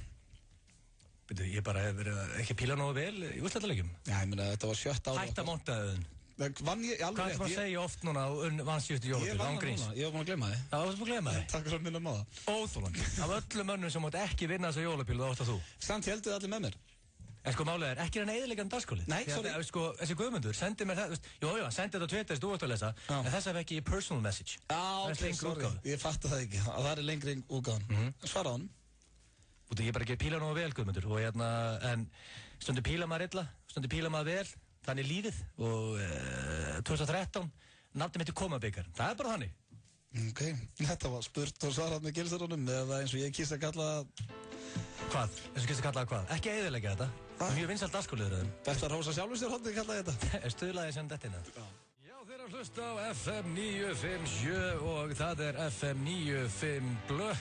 Ég bara hef verið ekki píla nógu vel í úrslitaleikjum. Já, ég meina þetta var 7. ára. Hætta montaðuðin. Vann ég alveg rétt. Hvað er það að segja oft núna vann síðustu jólapíl, ángríns? Ég var búin að glemma þig. Já, þú varst búin að glemma þig? Takk fyrir að minna maður. Óþólandi. Af öllum mönnum sem mátt ekki vinna þessa jólapíl, þá varst það þú. Samt heldur allir með mér. En sko málið er, ekki er hann eiginlegan dagskólið. Nei, sorry. Sko, þessi Guðmundur sendi mér það, jú, sendi þetta á Twitter sem þú varst að lesa, en þess að ekki í personal message. Já, ok, sorry. Ég fatta það ekki. Það er lengri útgáðan. Svara honum. Ég bara ekki píla nógu vel, Guðmundur, og en stundu píla maður illa, stundu píla maður vel, þannig lífið, og 2013, nafnum mitt komabikar, það er bara þannig. Ok, þetta var spurt og svarað með gilsarunum, eða eins og ég kýrst að kalla það... Hvað? Eins og kýrst að kalla það hvað? Ekki eiðilega þetta, það er mjög vinsælt dagskóliður þeim. Best að rósa sjálfur sér hóttið kalla þetta. Stuðlaði sem þetta innan. Já, þeir að hlusta á FM 957 og það er FM 95 blö.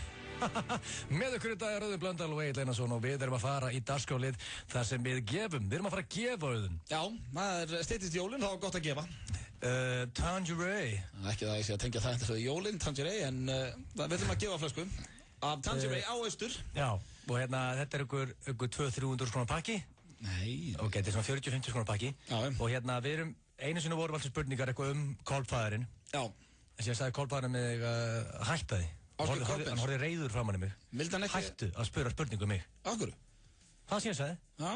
Með okkur í dag er Rauður Blöndal og Egill Einarsson og við erum að fara í dagskólið þar sem við gefum. Við erum að fara að gefa auðun. Já, maður steytist jólinn, þá er gott að gefa. Tangerine. Ekki það ég sé að tengja það eftir jólinn, Tangerine, en við erum að gefa flösku af Tangerine á austur. Já, og þetta er ykkur 200-300 krónar pakki. Nei. Ok, þetta er svona 40-50 krónar pakki. Já. Og við erum, einu sinni voru alltaf spurningar eitthvað kolbfæðurinn. Já. Þess að ég sagði kolbfæðurinn með hætta því. Hann horfði reiður framan í mig. Hættu að spura spurningu um mig. Akkur? Það sem ég sagði. Já.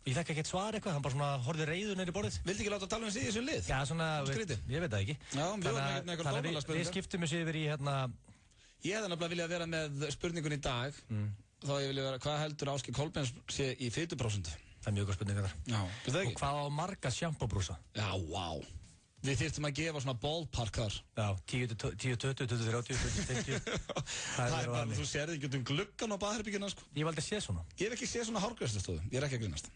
Ég fekk ekkert svar eitthvað, hann bara svona horfði reiður neyri borðið. Vildi ekki láta tala um sig í þessum lið? Já, svona, ég veit það ekki. Já, þannig að við skiptum þessu yfir í Ég hefði nefnilega viljað vera með spurningun í dag. Þá ég vilja vera, hvað heldur Ásgeir Kolbeins sé í 40%? Það er mjög góð spurningar þar. Já, og hvað á marga sjampóbrúsa? Já, vá. Við þyrftum að gefa svona ballpark þar. Já, 10, 20, 30, 50. Það er bara, þú sérði ekki um gluggan á baðherbyggina, sko. Ég hef aldrei séð svona. Ég hef ekki séð svona hárgræslustofu. Ég er ekki að grínast.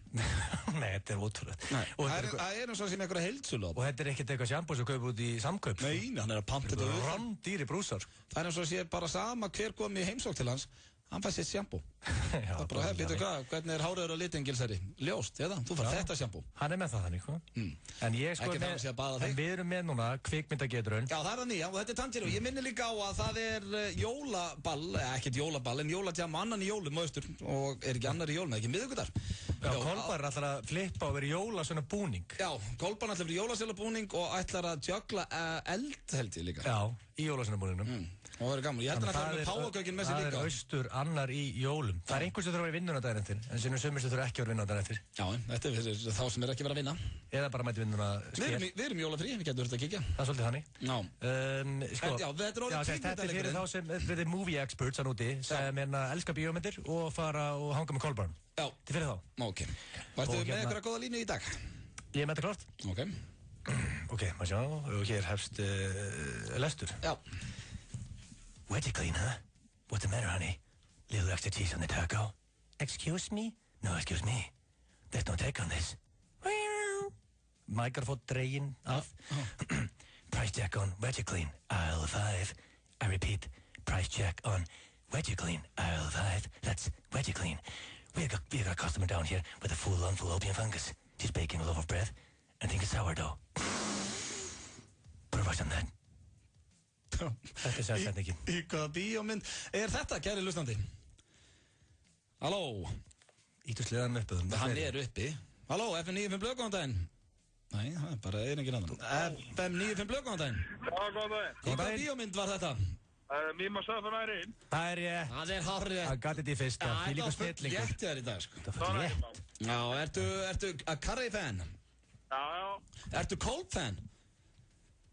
Nei, þetta er ótrúlegt. Það er eins og sem einhverja heildsölu á. Og þetta er ekkert eitthvað sjampó sem kaupa út í samkaup. Nei, hann er að panta þetta út. Ranndýri brúsar. Það er eins og að sé bara sama hver kom í heimsókn til hans. Hann fæði sitt sjampó. Það er bara, veitu hvað, hvernig er hárauður á litin, Gilsari? Ljóst, eða? Þú fær þetta sjampó. Hann er með það þannig, hvað? En ég sko en við erum með núna kvikmyndageturinn. Já, það er það nýja og þetta er Tangerine. Ég minni líka á að það er jólaball, ekkert jólaball, en jóladjam annan í jólum á austur og er ekki annar í jólum, ekki miðvikudar. Já, Kolbar er alltaf að flippa og vera jólasveina búning. Já, Kolbar er alltaf að vera jólasveina búning og ætlar að juggla eld held ég líka. Já, í jólasveina búningnum. Og það er gaman, ég held að það er með páfagökin með sér líka. Það er austur, annar í jólum. Það er einhvers sem þurfa að vera í vinnuna daginn eftir, en sem sömur sem þurfa ekki að vera í vinnuna daginn eftir. Já, þetta er fyrir þá sem er ekki verið að vinna. Eða bara mæti vinnuna skér. Við erum jólafrí, við getum verið að kíkja. Það er svolítið þannig. Já. Já, þetta er orðið kvikmyndaleikurinn. Þetta er fyrir þá sem verið movie experts að núti, sem elska bíómyndir og fara og hanga með Kolbarn. Já. Þetta er fyrir þá. Ok. Varstu með einhverja góða línu í dag? Ég er með þetta klart. Ok, maður sjá, og hér hefst lestur. Já. Wedding cleaner What's the matter, honey? Little extra cheese on the taco. Excuse me? No, excuse me. There's no take on this. Microphone dregin af. Price check on VeggieClean, aisle 5. I repeat, price check on VeggieClean, aisle 5. That's VeggieClean. We got a customer down here with a full-on fallopian fungus. She's baking a loaf of bread and thinking sourdough. Put a rush on that. Þetta sætningin. Í hvaða bíómynd þetta, kæri hlustandi? Halló? Ítu sleðan uppi. Hann uppi. Halló, FM 95 Blöð, góðan daginn. Nei, það bara engin annan. FM 95 Blöð, góðan daginn. Já, góðan daginn. Í hvaða bíómynd var þetta? Mima Söfn er inn. Það er rétt. Það er hárrétt. Það gat þetta í fyrsta. Því líka snillingur. Það er rétt í dag, sko. Það er rétt. Já, ertu a Carrey-fan? Já. Ertu Cold-fan?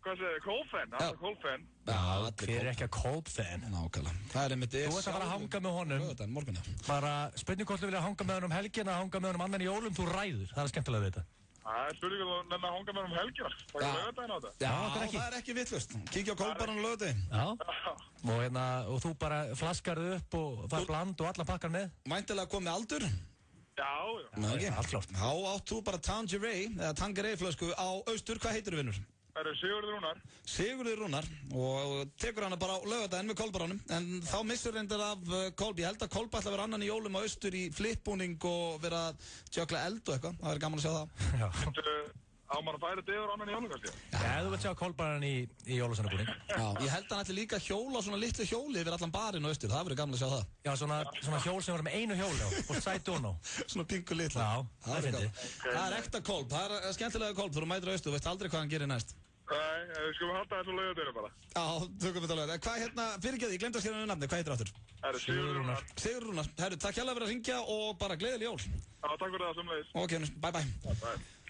Hvað segir þið? Cold-fan? Það er Cold-fan. Já, hver er ekki að Cold-fan? Nákvæmlega. Það er einmitt... Þú ert að fara að hanga með honum. Bara spurning hvort þú vilja hanga með honum helgina, hanga með honum annan í jólum, þú ræður. Það er skemmtilega við þetta. Það er spurning hvort þú nenni að hanga með honum helgina. Það er lögadaginn á þetta. Já, það er ekki vittlust. Kíkja á Kólbarinn á lögadaginn. Já. Og þú bara flaskarðu upp og fær bland og allan pakkar með. Væntanlega komið aldur? Já. Allt klárt. Þá átt þú bara Tangerey flösku á austur. Hvað heitir þú, vinnur? Það er Sigurður Rúnar. Sigurður Rúnar og tekur hana bara á laugardaginn með Kolbaránum en þá missur reyndar af Kolbi. Ég held að Kolbi ætla að vera annan í jólum á austur í flippbúning og vera að tjökla eld og eitthvað. Það verður gaman að sjá það. Já. Á maður að færa diður annan í jólum kannski? Já, þú vilt sjá Kolbaran í jólasönnabúning. Já, ég held að hann ætli líka hjóla svona litlu hjóli yfir allan barinn á austur. Það verður gaman að sjá það. Já, svona hjól sem verður með einu hjóli á og sæti og nó. Svona pingu litla. Já, það finnir. Það er ekta Kolb. Það er skemmtilega Kolb. Þú mætir á austur, þú veist aldrei hvað hann gerir næst. Nei, við skulum halda þessu laugadaginn bara. Já, tökum við það laugadaginn. Hvað fyrirgeðu, ég glemdi að skrifa nafni, hvað heitir aftur? Það er Sigurður Rúnar. Sigurður Rúnar. Herru, takk hérlega fyrir að hringja og bara gleðileg jól. Já, takk fyrir það sömuleiðis. Ok, bye bye.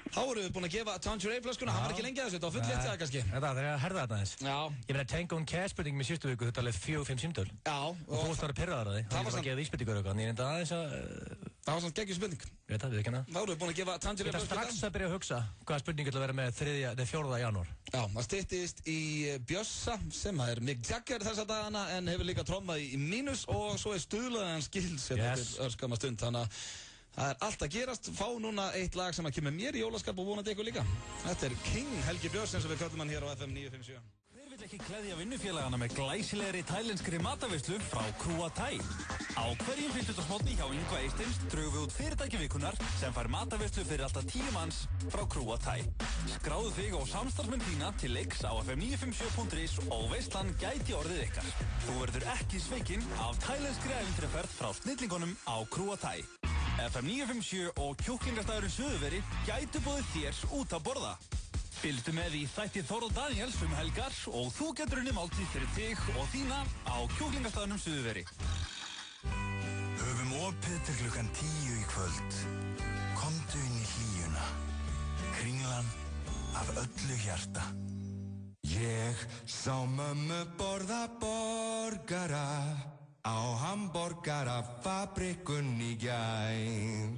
Þá erum við búin að gefa Tangerey flöskuna, hann var ekki lengi að þessu, þetta var full létt það kannski. Þetta er að herða þarna þess. Já. Ég meina Tango & Cash spurning með síðustu viku, þetta er alveg 4-5 símtöl. Já. Og þú varst að vera pirraðar að því. Það var samt... Ég var að gefa íspurningur eitthvað, en ég reynda aðeins að... Það var samt geggjum spurning. Ég veit það, við ekki hana. Þá erum við búin að gefa Tangerey flöskuna. Ég ætla strax að byrja að hugsa hvaða spurning ætla að vera með 4. janúar. Já, það styttist í Bjössa, sem er Mick Jagger þessa dagana, en hefur líka trommað í mínus og svo er stuðlaði hans gils hérna til örskama stund, þannig að það er allt að gerast. Fá núna eitt lag sem að kemur mér í jólaskap og vonandi ykkur líka. Þetta er King Helgi Björns eins og við köllum hann hér á FM 957. Hver vill ekki klæðja vinnufélagana með glæsilegri tælenskri mataveislu frá Krúa Thai? Á hverjum 50. mótni hjá Yngva Eystins drögum við út fyrirtækjavikunar sem fær mataveislu fyrir alltaf 10 manns frá Krúa Thai. Skráðu þig á samstarfsmenn þína til leiks á fm957.is og veislan gæti orðið ykkar. Þú verður ekki sveikinn af tælenskri ævintýraferð frá snillingunum á Krúa Thai. FM 957 og kjúklingastæðurinn Suðurveri gætu boðið þér út að borða. Fylgdu með í þætti Þór og Daniels helgar og þú getur unnið máltíð fyrir þig og þína á kjúklingastæðunum Suðurveri. Höfum opið til klukkan 10 í kvöld. Komdu inn í hlýjuna. Kringlan af öllu hjarta. Ég sá mömmu borða borgara á hamborgarafabrikun í gær.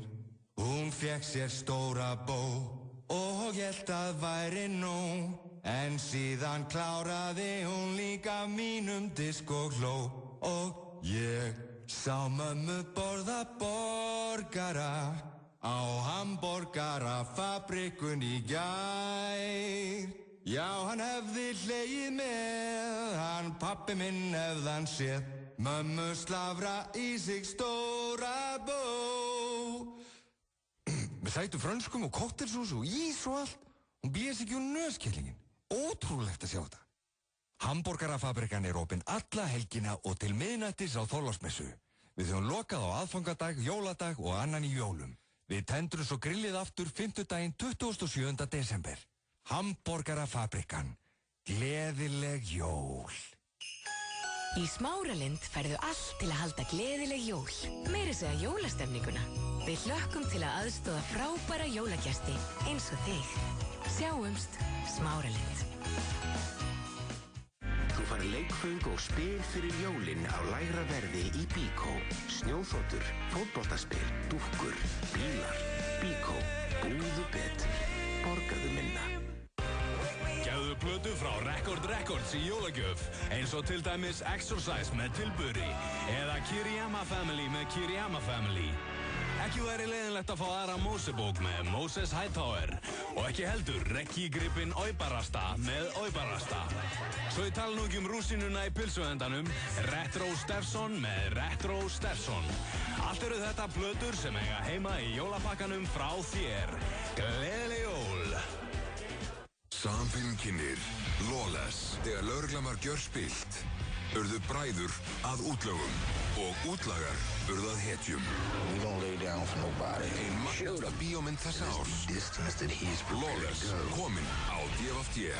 Hún fékk sér stóra bó og hélt að væri nóg. En síðan kláraði hún líka mínum disk og hló. Og ég sá mömmu borða borgara á hamborgarafabrikun í gær. Já, hann hefði hlegið með, hann pabbi minn hefðan séð. Mömmu slafra í sig stóra bó. Með sætu frönskum og koktelsús og ís og allt. Hún býðist ekki úr nöskellingin. Ótrúlegt að sjá þetta. Hamborgarafabrikan er opinn alla helgina og til miðnættis á Þorláksmessu. Við höfum lokað á aðfangadag, jóladag og annan í jólum. Við tendrum svo grillið aftur 5. 27. desember. Hamborgarafabrikan. Gleðileg jól. Í Smáralind færðu allt til að halda gleðileg jól. Meira segja jólastemninguna. Við hlökkum til að aðstoða frábæra jólagjasti eins og þig. Sjáumst, Smáralind. Þú fær leikföng og spil fyrir jólin á lægra verði í Bíkó. Snjóþotur, fótboltaspil, dúkkur, bílar. Bíkó, búðu betur, borgaðu minna. Gefðu plötu frá Record Records í jólagjöf, eins og til dæmis Exorcise með Tilbury eða Kiriyama Family með Kiriyama Family. Ekki væri leiðinlegt að fá aðra Mosebók með Moses Hightower og ekki heldur Reggi-gripinn Oibarasta með Oibarasta. Svo ég tala nú ekki rúsinuna í pylsuendanum, Retro Steffson með Retro Steffson. Allt eru þetta plötur sem eiga heima í jólapakkanum frá þér. Gleðileg jól! Samfilm kynnir Lawless. Þegar lögreglan var gjörspillt, urðu bræður að útlögum og útlagar urðu að hetjum. We don't lay down for nobody. Ein magnasta bíómynd þessa árs. Lawless, kominn á DFFD.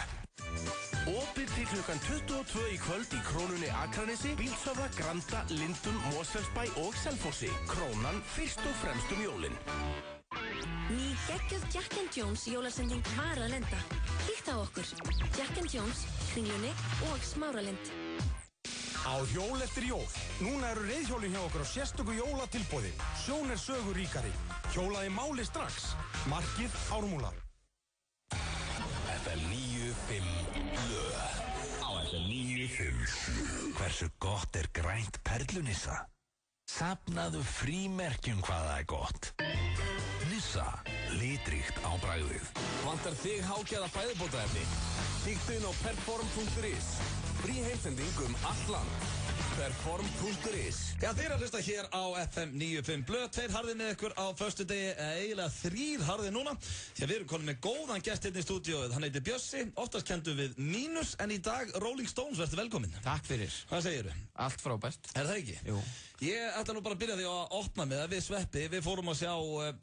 Opið til klukkan 22 í kvöld í Krónunni Akranesi, Bílshöfða, Granda, Lindum, Mosfellsbæ og Selfossi. Krónan fyrst og fremst jólin. Ný geggjöð Jack & Jones jólasending var að lenda. Kíktu á okkur. Jack & Jones, Kringlunni og Smáralind. Á hjól eftir jól. Núna eru reiðhjólin hjá okkur á sérstöku jólatilboði. Sjón sögu ríkari. Hjólaði máli strax. Markið Ármúla. FM 95 blöð. Á FM 95. Hversu gott grænt perlunissa? Safnaðu frímerkjum hvað það gott. Nissa, litríkt á bragðið. Vantar þig hágæða fæðubótaefni? Kíktu inn á perform.is. Frí heimsending allt land. Perform.is. Já, þeir að hlusta hér á FM 95 blöð. 2 harðir með ykkur á föstudegi, eiginlega 3 harðir núna. Því að við erum komin með góðan gest hérna í stúdíóið. Hann heitir Bjössi, oftast kenndu við Mínus, en í dag Rolling Stones, verður velkominn. Takk fyrir. Hvað segirðu? Allt frábært. Er það ekki? Jú. Ég ætla nú bara að byrja því að opna með það við Sveppi. Við fórum að sjá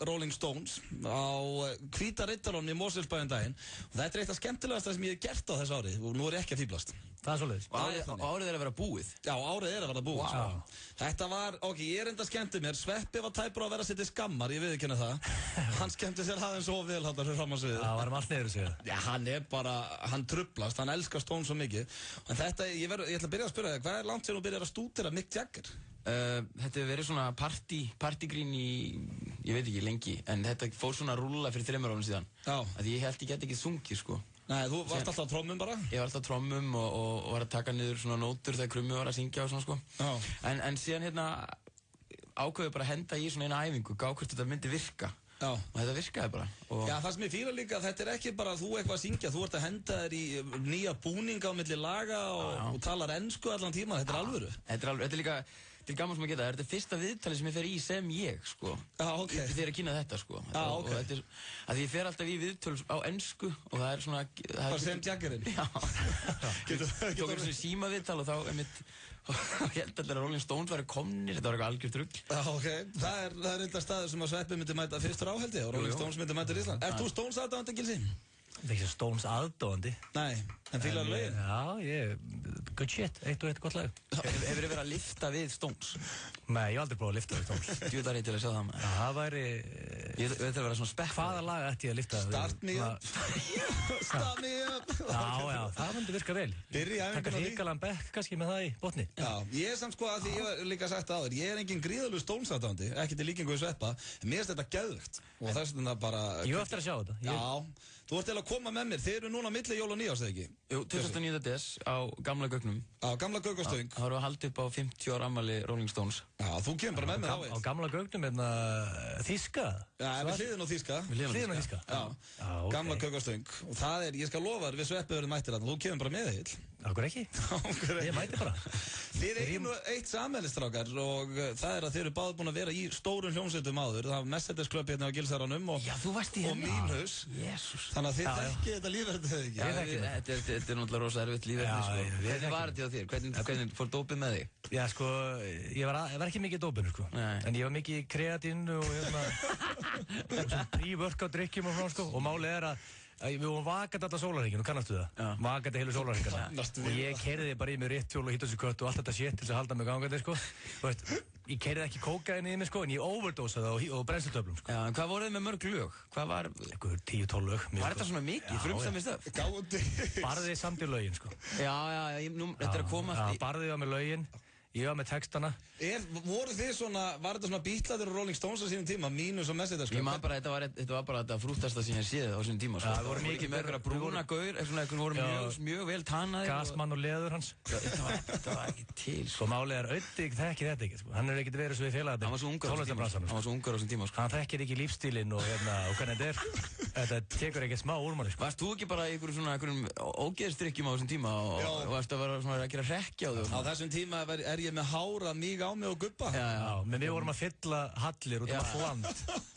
Rolling Stones á Hvíta Riddaranum í Mosfellsbæ daginn. Og þetta er eitt af skemmtilegasta sem ég hef gert á þessu ári. Og nú er ég ekki að fíblast. Það er svoleiðis. Og árið er að vera búið. Já, árið er að vera búið. Wow. Þetta var, ég er enda skemmtið mér. Sveppi var tæpur að vera að setja skammar, ég viðurkenni það. Hann skemmti sér aðeins svo vel hann fyrir fram á sviðið. Það var allt niður sig. Já, hann er bara, hann trublast, hann elskar Stones svo mikið. En þetta, ég ætla að byrja að spyrja þig, hvað er langt sem þú byrjar að stúdera Mick Jagger? Þetta hefur verið svona partygrín í, ég veit ekki, lengi. En þetta fór svona að rúlla fyrir 3 árum síðan. Já. Að ég held ég geti ekki sungið, sko. Nei, þú varst alltaf á trommum bara? Ég var alltaf á trommum og var að taka niður svona nótur þegar Krummi var að syngja og svona, sko. Já. En síðan ákveði bara að henda í svona eina æfingu, gá hvort þetta myndi virka. Já. Og þetta virkaði bara. Já, það sem ég fíla líka, þetta er ekki bara þú eitthvað að syngja, þú ert að henda þér í nýja búninga á milli laga og talar ensku allan tíma, þetta er alvöru. Þetta er líka til gaman sem að geta, þetta er fyrsta viðtalið sem ég fer í sem ég, sko. Já, ok. Þegar að kynna þetta, sko. Já, ok. Og þetta er, að ég fer alltaf í viðtöl á ensku og það er svona... Bara sem Jaggerinn? Já. Tók einu svona símaviðtal og þá, ég held allir að Rolling Stones væri komnir, þetta var eitthvað algjört rugl. Já, ok. Það er eitthvað staður sem að Sveppi myndi mæta fyrstur á, held ég, og Rolling Stones myndi mæta í Ísland. Ert þú Stones aðdáandi, Gilsi? Það er ekki Stones aðdáandi. Nei, en fílar lögin? Já, good shit, eitt og eitt gott lag. Hefur þið verið að lifta við Stones? Nei, ég hef aldrei prófað að lifta við Stones. Djúðar ég til að sjá það. Það væri... Ég veit að vera svona spekk. Hvaða lag ætti ég að lifta? Start me up. Start me up. Já, það myndi virka vel. Taka hrikalan bekk kannski með það í botni. Já, ég er samt sko að því ég var líka sagt áður, ég er engin gríðalur Stones aðdáandi, ekki til líkingu við Sveppa, en mér finnst þetta geðvegt. Og þess vegna bara... Ég eftir að sjá þetta. Já, þú ert eiginlega að koma með mér, þeir eru núna milli jól og nýjárs, eða ekki? Jú, 29. des á Gamla Gaugnum. Á Gamla Gaugastöng. Það voru að halda upp á 50 ára afmæli Rolling Stones. Já, þú kemur bara með mér á eitt. Á Gamla Gaugnum, Þýska? Já, við hliðin á Þýska. Hliðin á Þýska? Já, Gamla Gaugastöng. Og það er, ég skal lofa þér, við Sveppi verðum mættir þarna, þú kemur bara með þig. Akkur ekki? Ég mæti bara. Þið einu eitt sammeilistrákar og það er að þið eru báði búin að vera í stórun hljómsveitum áður. Það var Mercedes Club hérna á Gilsaranum og Mínus. Jésús. Þannig að þið þekkið þetta lífverðið þau ekki. Þetta er náttúrulega rosa erfitt lífverðið, sko. Hvernig var þetta á þér? Hvernig fór dópið með þig? Já, sko, ég var ekki mikið í dópinu, sko. En ég var mikið í kreatínu og pre-workout drikkjum og svona, sko. Og málið er að við vorum vakandi alltaf sólarhringinu, kannastu það? Vakandi heilu sólarhringina. Og ég keyrði bara í mig réttjól og hittasukött og allt þetta shit til þess að halda mig gangandi, sko. Þú veist, ég keyrði ekki kókaini í mig, sko, en ég overdosaði og brennslutöflum, sko. Já, en hvað voruð þið með mörg lög? Hvað var... Eitthvað 10-12 lög. Var þetta svona mikið? Frumsamið stöf? Gáði. Barðið samt í lögin, sko. Já, þetta er að komast í... Barðið var með lögin. Ég var með textana. Voru þið svona, var þetta svona Beatlaður og Rolling Stones á sínum tíma, mínus og Message, sko? Ég man bara, þetta var bara þetta frúttasta sem ég séð á sínum tíma, sko. Það voru mikið með eitthvað brúna gaur, eitthvað voru mjög vel tannaðir. Gasmann og leður hans. Þetta var ekki til, sko. Málið er Auddi þekkir þetta ekki, sko. Hann er ekkert verið svo við félagarnir. Hann var svo ungur á þessum tíma, sko. Hann þekkir ekki lífstílinn og hvernig þetta er. Þetta tekur ekki smá úr manni, sko. Varst þú ekki bara í einhverjum ógeðsdrykkjum á þessum tíma og varst að vera svona að gera hrekkja á þau? Á þessum tíma er ég með hára mig á mig og gubba. Já, menn við vorum að fylla hallir út allt land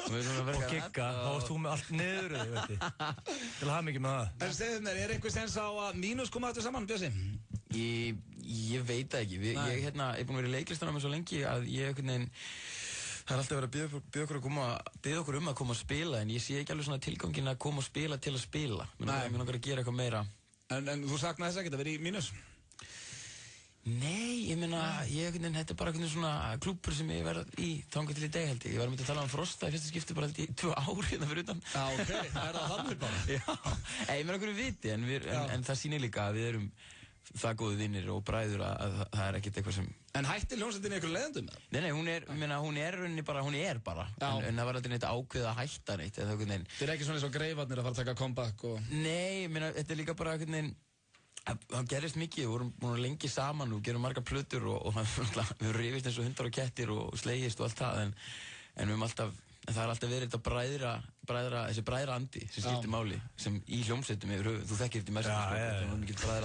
og gigga, þá varst þú með allt niður þig, veit ég. Til að hafa mikið með það. En segðu mér, er einhver sens á að mínus koma aftur saman, Bjössi? Ég veit það ekki. Ég er búinn að vera í leiklistanum svo lengi að ég einhvern veginn það er alltaf verið að biðja okkur um að koma að spila en ég sé ekki alveg svona tilgangin að koma að spila til að spila. Mér langar að gera eitthvað meira. En þú saknaði þess ekkert að vera í mínus? Nei, ég meina, þetta er bara einhvern svona klúbbur sem ég verð í þangað til í dag held ég. Ég var að mynda að tala um Frosta í fyrsta skipti bara held ég 2 ár hérna fyrir utan. Já, ok, það þannig bara? Já, ég meina okkur viti en það sýnir líka að við erum það góðu vinnir og bræður að það er ekkert eitthvað sem... En hætti hljómsveitin í einhverju leiðendum? Nei, hún er bara, en það var aldrei neitt ákveð að hætta neitt. Þið er ekki svona eins og Greifarnir að fara að taka comeback og... Nei, ég meina, þetta er líka bara einhvern veginn, það gerist mikið, við vorum búin lengi saman og gerum margar plötur og við rifist eins og hundar og kettir og slegist og allt það, en við höfum alltaf, það er alltaf verið þetta þessi bræðra andi sem skiptir máli, sem í hljómsveitum yfir höfuð, þú þekkir þetta í mestum,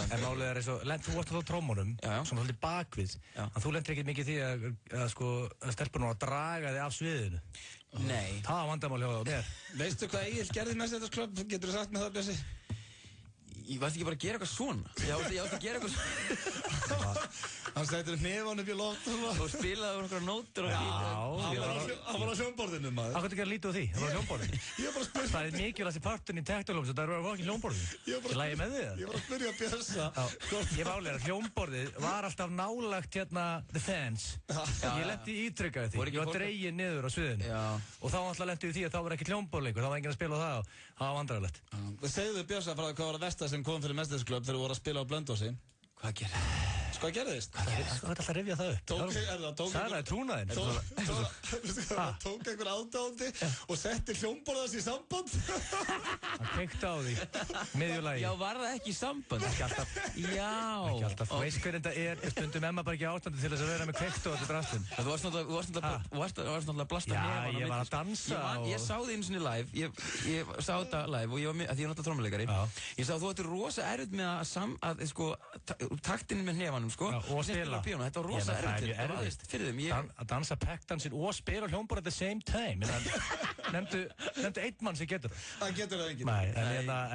en málið er eins og, þú varst á trómunum, svona svolítið bakvið, en þú lendir ekki mikið því að stelpunum að draga þig af sviðinu. Nei. Það var vandamál hjá þér. Veistu hvað Egill gerði með þetta klubb, getur þú sagt með það, Bjössi? Ég varst ekki bara að gera eitthvað svona. Ég átti að gera eitthvað svona. Hann sættir hnefann upp í loft og spilaði úr einhverja nótur og hann var á hljómborðinu, maður. Hvað getur ekki að líta úr því? Hann var á hljómborðinu. Það er mikilvægast í parturinn í teknólum sem það eru ekki hljómborðinu. Ég lægi með þig. Ég var að spyrja Bjössa. Ég var álega að hljómborðið var alltaf nálagt The Fans. Ég lenti ítrykkað því. Ég var dregið niður á sviðinu. Og þá alltaf lenti við því að þá var ekki hljómborð lengur. Það var enginn að spila á það og það var vandræðilegt. Segðu Bjössa frá hvað var það versta sem kom fyrir Mestesklöpp þegar þú voru að spila á Blönduósi? Hvað gerðist? Hvað er alltaf að rifja það upp? Það er trúnaðinn. Tók einhver aðdáandi og setti hljómborðast í samband? Hann kveikti á því, miðjulagi. Já, var það ekki í samband? Ekki alltaf. Já. Ekki alltaf. Þú veist hvernig þetta er, stundum Emma bara ekki ástandi til þess að vera með kveikt og þetta drastum. Þú varst náttúrulega að blasta nefn. Já, ég var að dansa og... Ég sá þig einu sinni live, ég sá þetta live og ég var með, því ég er náttúrulega trommuleikari. Ég sá þú ættir rosa erfitt með að taktinn með hnefanum, sko. Og spila. Þetta var rosa erfitt fyrir þeim. Að dansa pekkdansinn og spila hljómborð at the same time. Nefndu einn mann sem getur það. Það getur það enginn. Nei,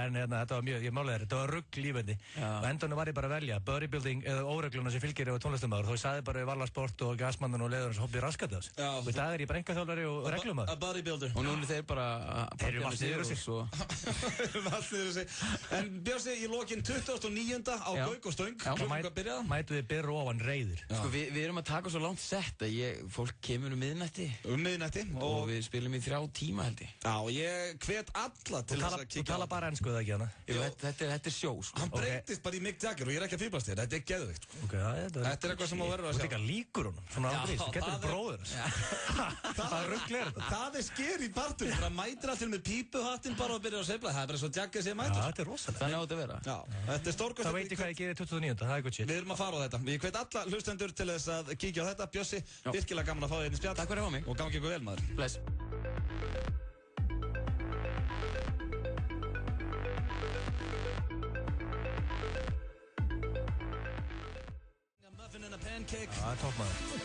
en þetta var mjög, ég málaði þetta var rugg lífandi. Og endanum var ég bara að velja bodybuilding eða óregluna sem fylgir yfir tónlistamæður. Þá ég sagði bara við Vallasport og Gasmannin og leðurinn sem hoppið raskat þess. Og í dag er ég bara engaþjálfari og reglumæður. A bodybuilder. Og núna þeir bara... Þeir eru allt niður sig. En Björnsi, í lokinn 29. á Gauk og Stöng. Mætu við byrru ofan reyðir. Sko, við erum að taka svo langt sett að fólk kemur miðnætti. Miðnætti. Og við spilum í 3 tíma, held ég. Já, ég hvet alla til þess að kíkja á. Þú tala bara ensku, eða ekki hana? Þetta er sjó, sko. Hann breytist bara í Mick Jagger og ég er ekki að fýblast þér. Þetta er geðvikt, sko. Þetta er eitthvað sem á verður að sjá. Þú tekur líkur honum, svona ágrís. Þú getur bróður þess. Það er rugglegur þetta. Það er sker í partur. Það mætir allir með pípuhattinn bara og byrjar að sveifla. Það er bara svo Jagger sem mætir. Þetta er rosalega. Þannig á þetta að vera. Já, þetta er stórkostlega. Það veit ég hvað ég gerir 29. Það er gott shit. Við erum að fara á þetta. Ég hvet alla hlustendur til þess að kíkja á þetta. Bjössi, virkilega gaman að fá þig inn í spjall. Takk fyrir að fá mig. Og gangi ykkur vel, maður. Bless.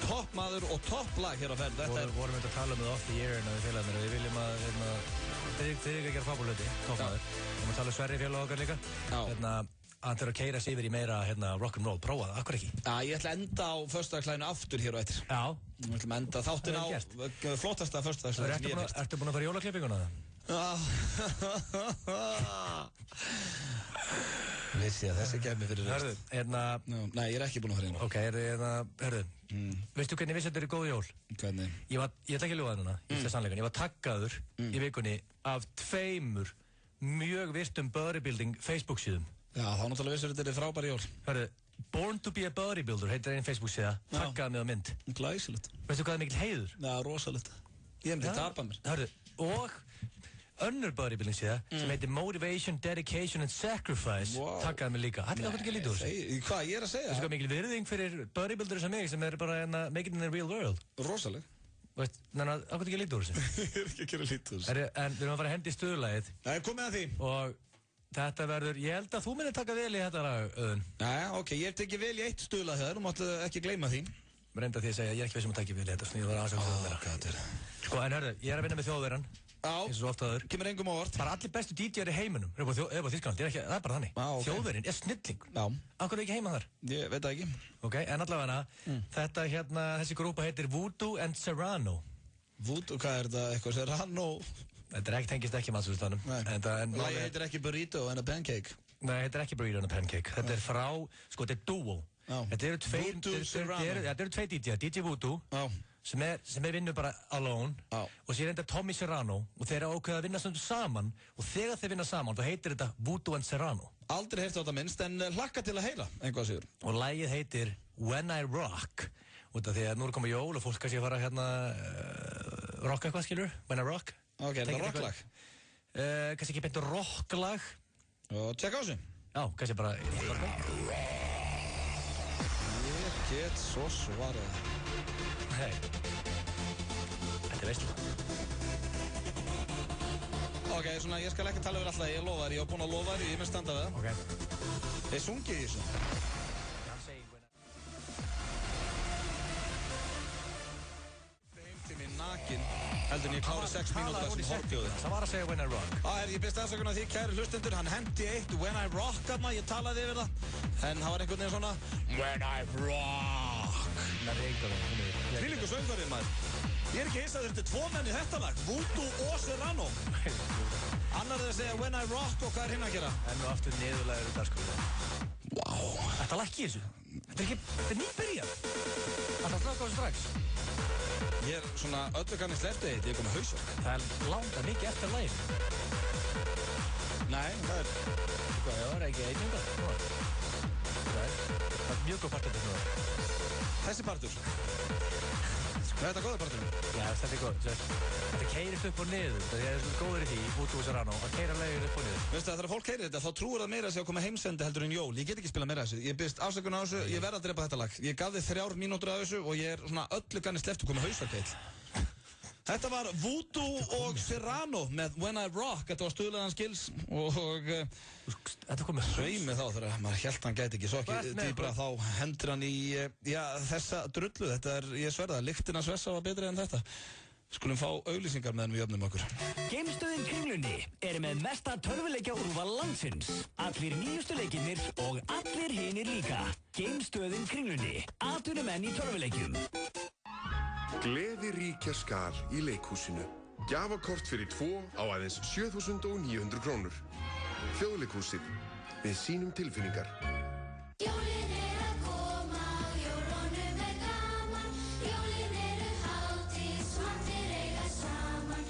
Toppmaður og topplag hér á ferð. Vorum við að tala um það oft í yearinu við félagarnir og við viljum að þeir ekki að gera fábúrlöti, toppmaður. Við viljum að tala um Sverri félag okkar líka. Hann þurfa að keyra sig yfir í meira rock'n'roll, prófa það, akkur ekki? Já, ég ætla að enda á föstudagsklæðinu aftur hér og eftir. Já. Við ætlum að enda þáttinn á flottasta föstudagsklæðinu sem ég hef fyrst. Ertu búinn að fara í jólaklippinguna það? Vissi að þessi kemur fyrir rest. Hörðu, Nei, ég er ekki búinn að fara inn á. Ok, hörðu, veistu hvernig vissi þetta er góð jól? Hvernig? Ég ætla ekki að ljúga það núna, ég ætla sannleikann. Ég var taggaður í vikunni af 2 mjög virtum bodybuilding Facebook síðum. Já, þá náttúrulega vissur þetta er frábæri jól. Hörðu, Born to be a bodybuilder heitir einn Facebook síða, takkaði mig á mynd. Glæsilegt. Veistu hvað er mikil heiður? Já, rosalegt. Ég myndi tapa mér. Hörðu, og önnur bodybuilding síða sem heitir Motivation, Dedication and Sacrifice takkaði mig líka. Þetta er ekki lítið úr þessu. Hvað ég að segja? Veistu hvað mikil virðing fyrir bodybuilders sem mig sem bara make it in the real world. Rosaleg. Veist, þannig að ákvæmt ekki lítið úr þessu. Ég er ekki að gera lítið úr þessu. En við erum að fara að hendi í stuðlagið. Nei, komið að því. Og þetta verður, ég held að þú myndir taka vel í þetta lag, Auðun. Næja, ok, ég hef tekið vel í eitt stuðlag hér, þú máttu ekki gleyma því. Reynda því að segja, ég er ekki veist að taka vel í þetta, svona ég var aðsaka þjóðverðan. Sko, en hörðu, ég er að vinna með þjóðverðan. Eins og ofta aður. Kemur engum á orð. Bara allir bestu DJ-ar í heiminum eru á Þýskalandi, það er bara þannig. Þjóðverðin er snilling. Af hverju er ekki heima þar? Ég veit það ekki. Ok, en allavega þetta þessi grúpa heitir Voodoo and Serrano. Voodoo, hvað er þetta? Eitthvað Serrano? Þetta tengist ekki matsústanum. Lagi heitir ekki Burrito and a Pancake. Nei, þetta er ekki Burrito and a Pancake. Þetta er frá, sko, þetta er duo. Þetta eru tvei DJ, DJ Voodoo. Sem vinnu bara alone og sér enda Tommy Serrano og þeir eru ákveða að vinna saman og þegar þeir vinna saman þá heitir þetta Voodoo and Serrano. Aldrei heyrst á þetta minnst en hlakka til að heyra einhvað sigur. Og lagið heitir When I Rock út af því að nú er komið jól og fólk kannski að fara rocka eitthvað skilur, When I Rock. Ok, er þetta rocklag? Kannski ekki beint rocklag. Og tjekka á þessu. Já, kannski bara Ég get svo svarað. Hei, þetta er veistlega. Ok, svona, ég skal ekki tala yfir alltaf, ég lofa þér, ég hef búin að lofa þér, ég mun standa við það. Ok. Ég sungið í þessu. Heimtími nakin, heldur en ég klári 6 mínútur þessum hortjóði. Það var að segja When I Rock. Ég byrst afsökunar því, kæri hlustendur, hann hendi eitt When I Rock aðna, ég talaði yfir það. En það var einhvern veginn svona When I Rock. Það er eitthvað. Þvílíkur söngvarinn maður. Ég er ekki hins að þetta er 2 menn í þetta lag, Voodoo og Serrano. Annar er að segja When I Rock og hvað er hinn að gera? En nú aftur niðurlæður þetta sko. Wow. Þetta lag ekki þessu. Þetta er nýbyrjað. Þetta slaka á þessu strax. Ég er svona öllu kannið sleftið eitt, ég er komið hausverk. Það er langa mikið eftir lagið. Nei, það er... Hvað, það er ekki einninga? Það er mjög góð partur þetta nú. Þessi partur? Er þetta góða partur? Já, þetta er góð. Þetta keirist upp og niður. Það er svona góður í því, Voodoo og Serrano, að keira lagið upp og niður. Veistu það, þegar fólk keirir þetta, þá trúir það meira að segja að koma heimsendi heldur en jól. Ég get ekki spilað meira þessu. Ég byrst afsökun á þessu, ég verð að drepa þetta lag. Ég gaf þið 3 mínútur af þessu og ég er svona öllu kannið sleft og komið hausverkeill. Þetta var Voodoo og Serrano með When I Rock. Þetta var stuðlegan skils og þetta komið sveimi þá þegar maður held hann gæti ekki svo ekki dýbra þá hendur hann í þessa drullu. Þetta er, ég sverða, lyktina svessa var betri en þetta. Skulum fá auglýsingar meðan við jöfnum okkur. Geimstöðin Kringlunni er með mesta tölvuleikja úrval landsins. Allir nýjustu leikirnir og allir hinir líka. Geimstöðin Kringlunni. Atvinnumenn í tölvuleikjum. Gleði ríkja skal í leikhúsinu. Gjafakort fyrir 2 á aðeins 7.900 krónur. Þjóðleikhúsið. Við sínum tilfinningar. Jólin að koma, jólunum gaman. Jólin hátíð, smartir eiga saman.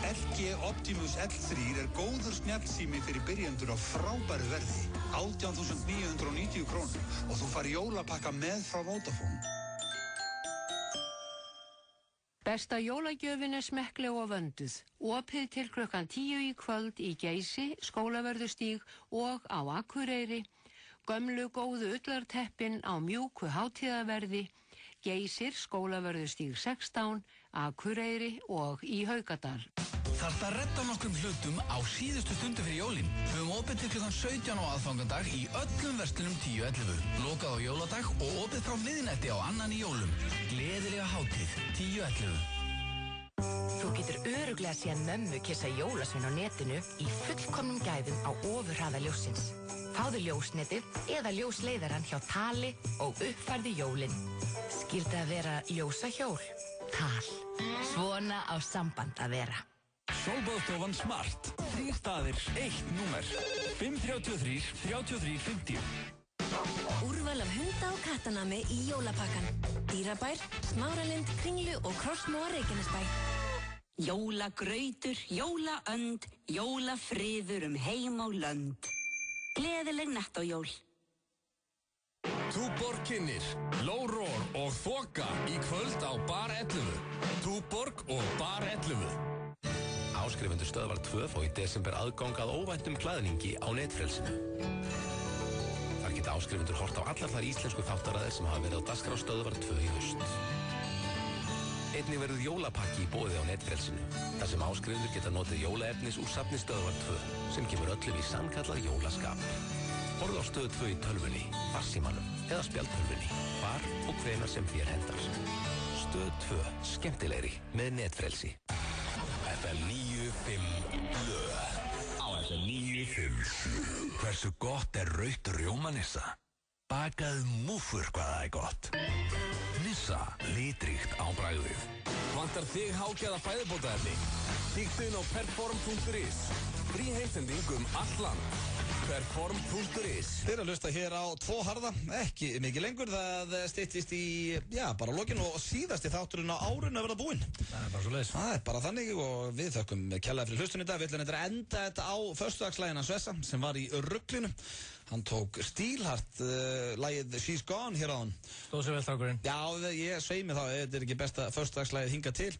LG Optimus L3 góður snjallsími fyrir byrjendur á frábæru verði. 18.990 krónur og þú fari jólapakka með frá Vodafone. Besta jólagjöfin er smekkleg og vönduð. Opið til klukkan 10 í kvöld í Geysi, Skólavörðustíg og á Akureyri. Gömlu góðu ullarteppin á mjúku hátíðaverði. Geysir, Skólavörðustíg 16, Akureyri og í Haukadal. Þarft að redda nokkrum hlutum á síðustu stundu fyrir jólin. Höfum opið til klukkan 17 á aðfangandag í öllum verslunum 10-11. Lokað á jóladag og opið frá miðnætti á annan í jólum. Gleðilega hátíð 10-11. Þú getur örugglega séð mömmu kissa jólasvein á netinu í fullkomnum gæðum á ofurhraða ljóssins. Fáðu ljósnetið eða ljósleiðarann hjá Tali og uppfærðu jólin. Skyldi að vera ljósahjól? Tal. Svona á samband að vera. Sólbaðstofan Smart. 3 staðir, 1 númer. 533 33 50. Úrval af hunda og kattanami í jólapakkan. Dýrabær, Smáralind, Kringlu og Krossmóa Reykjanesbæ. Jólagrautur, jólaönd, jólafriður heim og lönd. Gleðileg nettójól. Túborg kynnir Lórór og Þoka í kvöld á Bar 11. Túborg og Bar 11. Áskrifendur Stöðvar 2 fá í desember aðgang að óvæntum klæðningi á netfrelsinu. Þar geta áskrifendur hort á allar þær íslensku þáttaraðir sem hafa verið á dagskrá Stöðvar 2 í haust. Einnig verður jólapakki í boði á netfrelsinu, þar sem áskrifendur geta notið jólaefnis úr safni Stöðvar 2, sem kemur öllum í sannkallað jólaskap. Horfðu á Stöð 2 í tölvunni, farsímanum eða spjaldtölvunni, hvar og hvenær sem þér hendar. Stöð 2, skemmtilegri með netfrelsi. FM 95 Blö. Á FM 95. Hversu gott rautt rjómanissa? Bakaðu múffur hvað það gott. Nissa, litríkt á bragðið. Vantar þig hágæða fæðubótaefni? Kíktu inn á perform.is. Frí heimsending allt land. Perform.is. Þið eru að hlusta hér á Tvo harða, ekki mikið lengur, það styttist í, bara lokin og síðasti þátturinn á árinu að verða búinn. Það bara svo leiðis. Það bara þannig og við þökkum kærlega fyrir hlustun í dag. Við ætlum að enda þetta á föstudagslægina Svessa sem var í ruglinu. Hann tók stílhart lagið She's Gone hér á hann. Stóð sér vel strákurinn. Já, ég svei mig þá, þetta ekki besta föstudagslægið hingað til.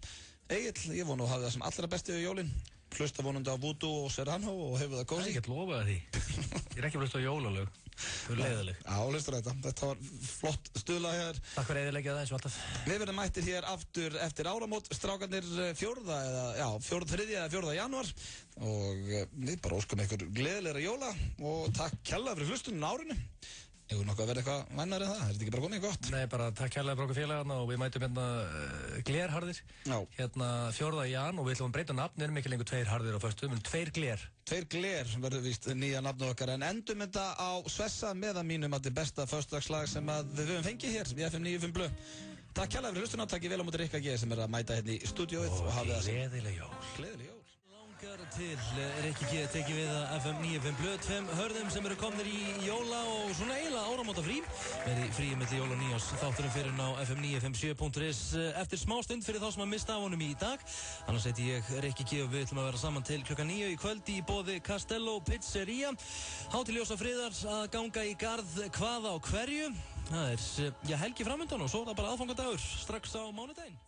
Egill, ég vonu að hafa það sem allra besti við jólin. Hlusta vonandi á Voodoo og Serrano og hefur það kósi. Ég get lofað því. Ég ekki að hlusta á jólalög. Þau er leiðileg. Já, hlustur þetta. Þetta var flott stuðlag hér. Takk fyrir eðilegja það eins og alltaf. Við verðum mættir hér aftur eftir áramót, strákarnir 3. janúar og við bara óskum ykkur gleðilegra jóla og takk kærlega fyrir hlustunum á árinu. Hefur nokkuð að vera eitthvað vænar en það? Er þetta ekki bara komið gott? Nei, bara takk kærlega fyrir okkur félagarna og við mætum hérna glerharðir. Já. Hérna 4. jan og við ætlum að breyta nafn, erum ekki lengur 2 harðir á föstu, men 2 gler. 2 gler verður víst nýja nafnu okkar en endum þetta á Svessa meðan mínum að þetta er besta föstudagslag sem að við höfum fengið hér í FM 95 Blö. Takk kærlega fyrir hlustuna, takk ég vel á móti Rikka G sem er að mæta hérna í stúdíóið og hafa það sem gleðileg jól. Gleðileg jól. Til Rikki G tekið við að FM 95 Blö 2 hörðum sem eru komnir í jóla og svona eiginlega áramóta frí verði fríið milli jól og nýjás þátturinn fyrir á FM 957.is eftir smá stund fyrir þá sem að mista af honum í dag annars heiti ég Rikki G og við ætlum að vera saman til klukkan 9 í kvöld í boði Castello Pizzeria hátiljósa friðar að ganga í garð hvaða á hverju það helgi framöndan og svo er það bara aðfangadagur strax á mánudaginn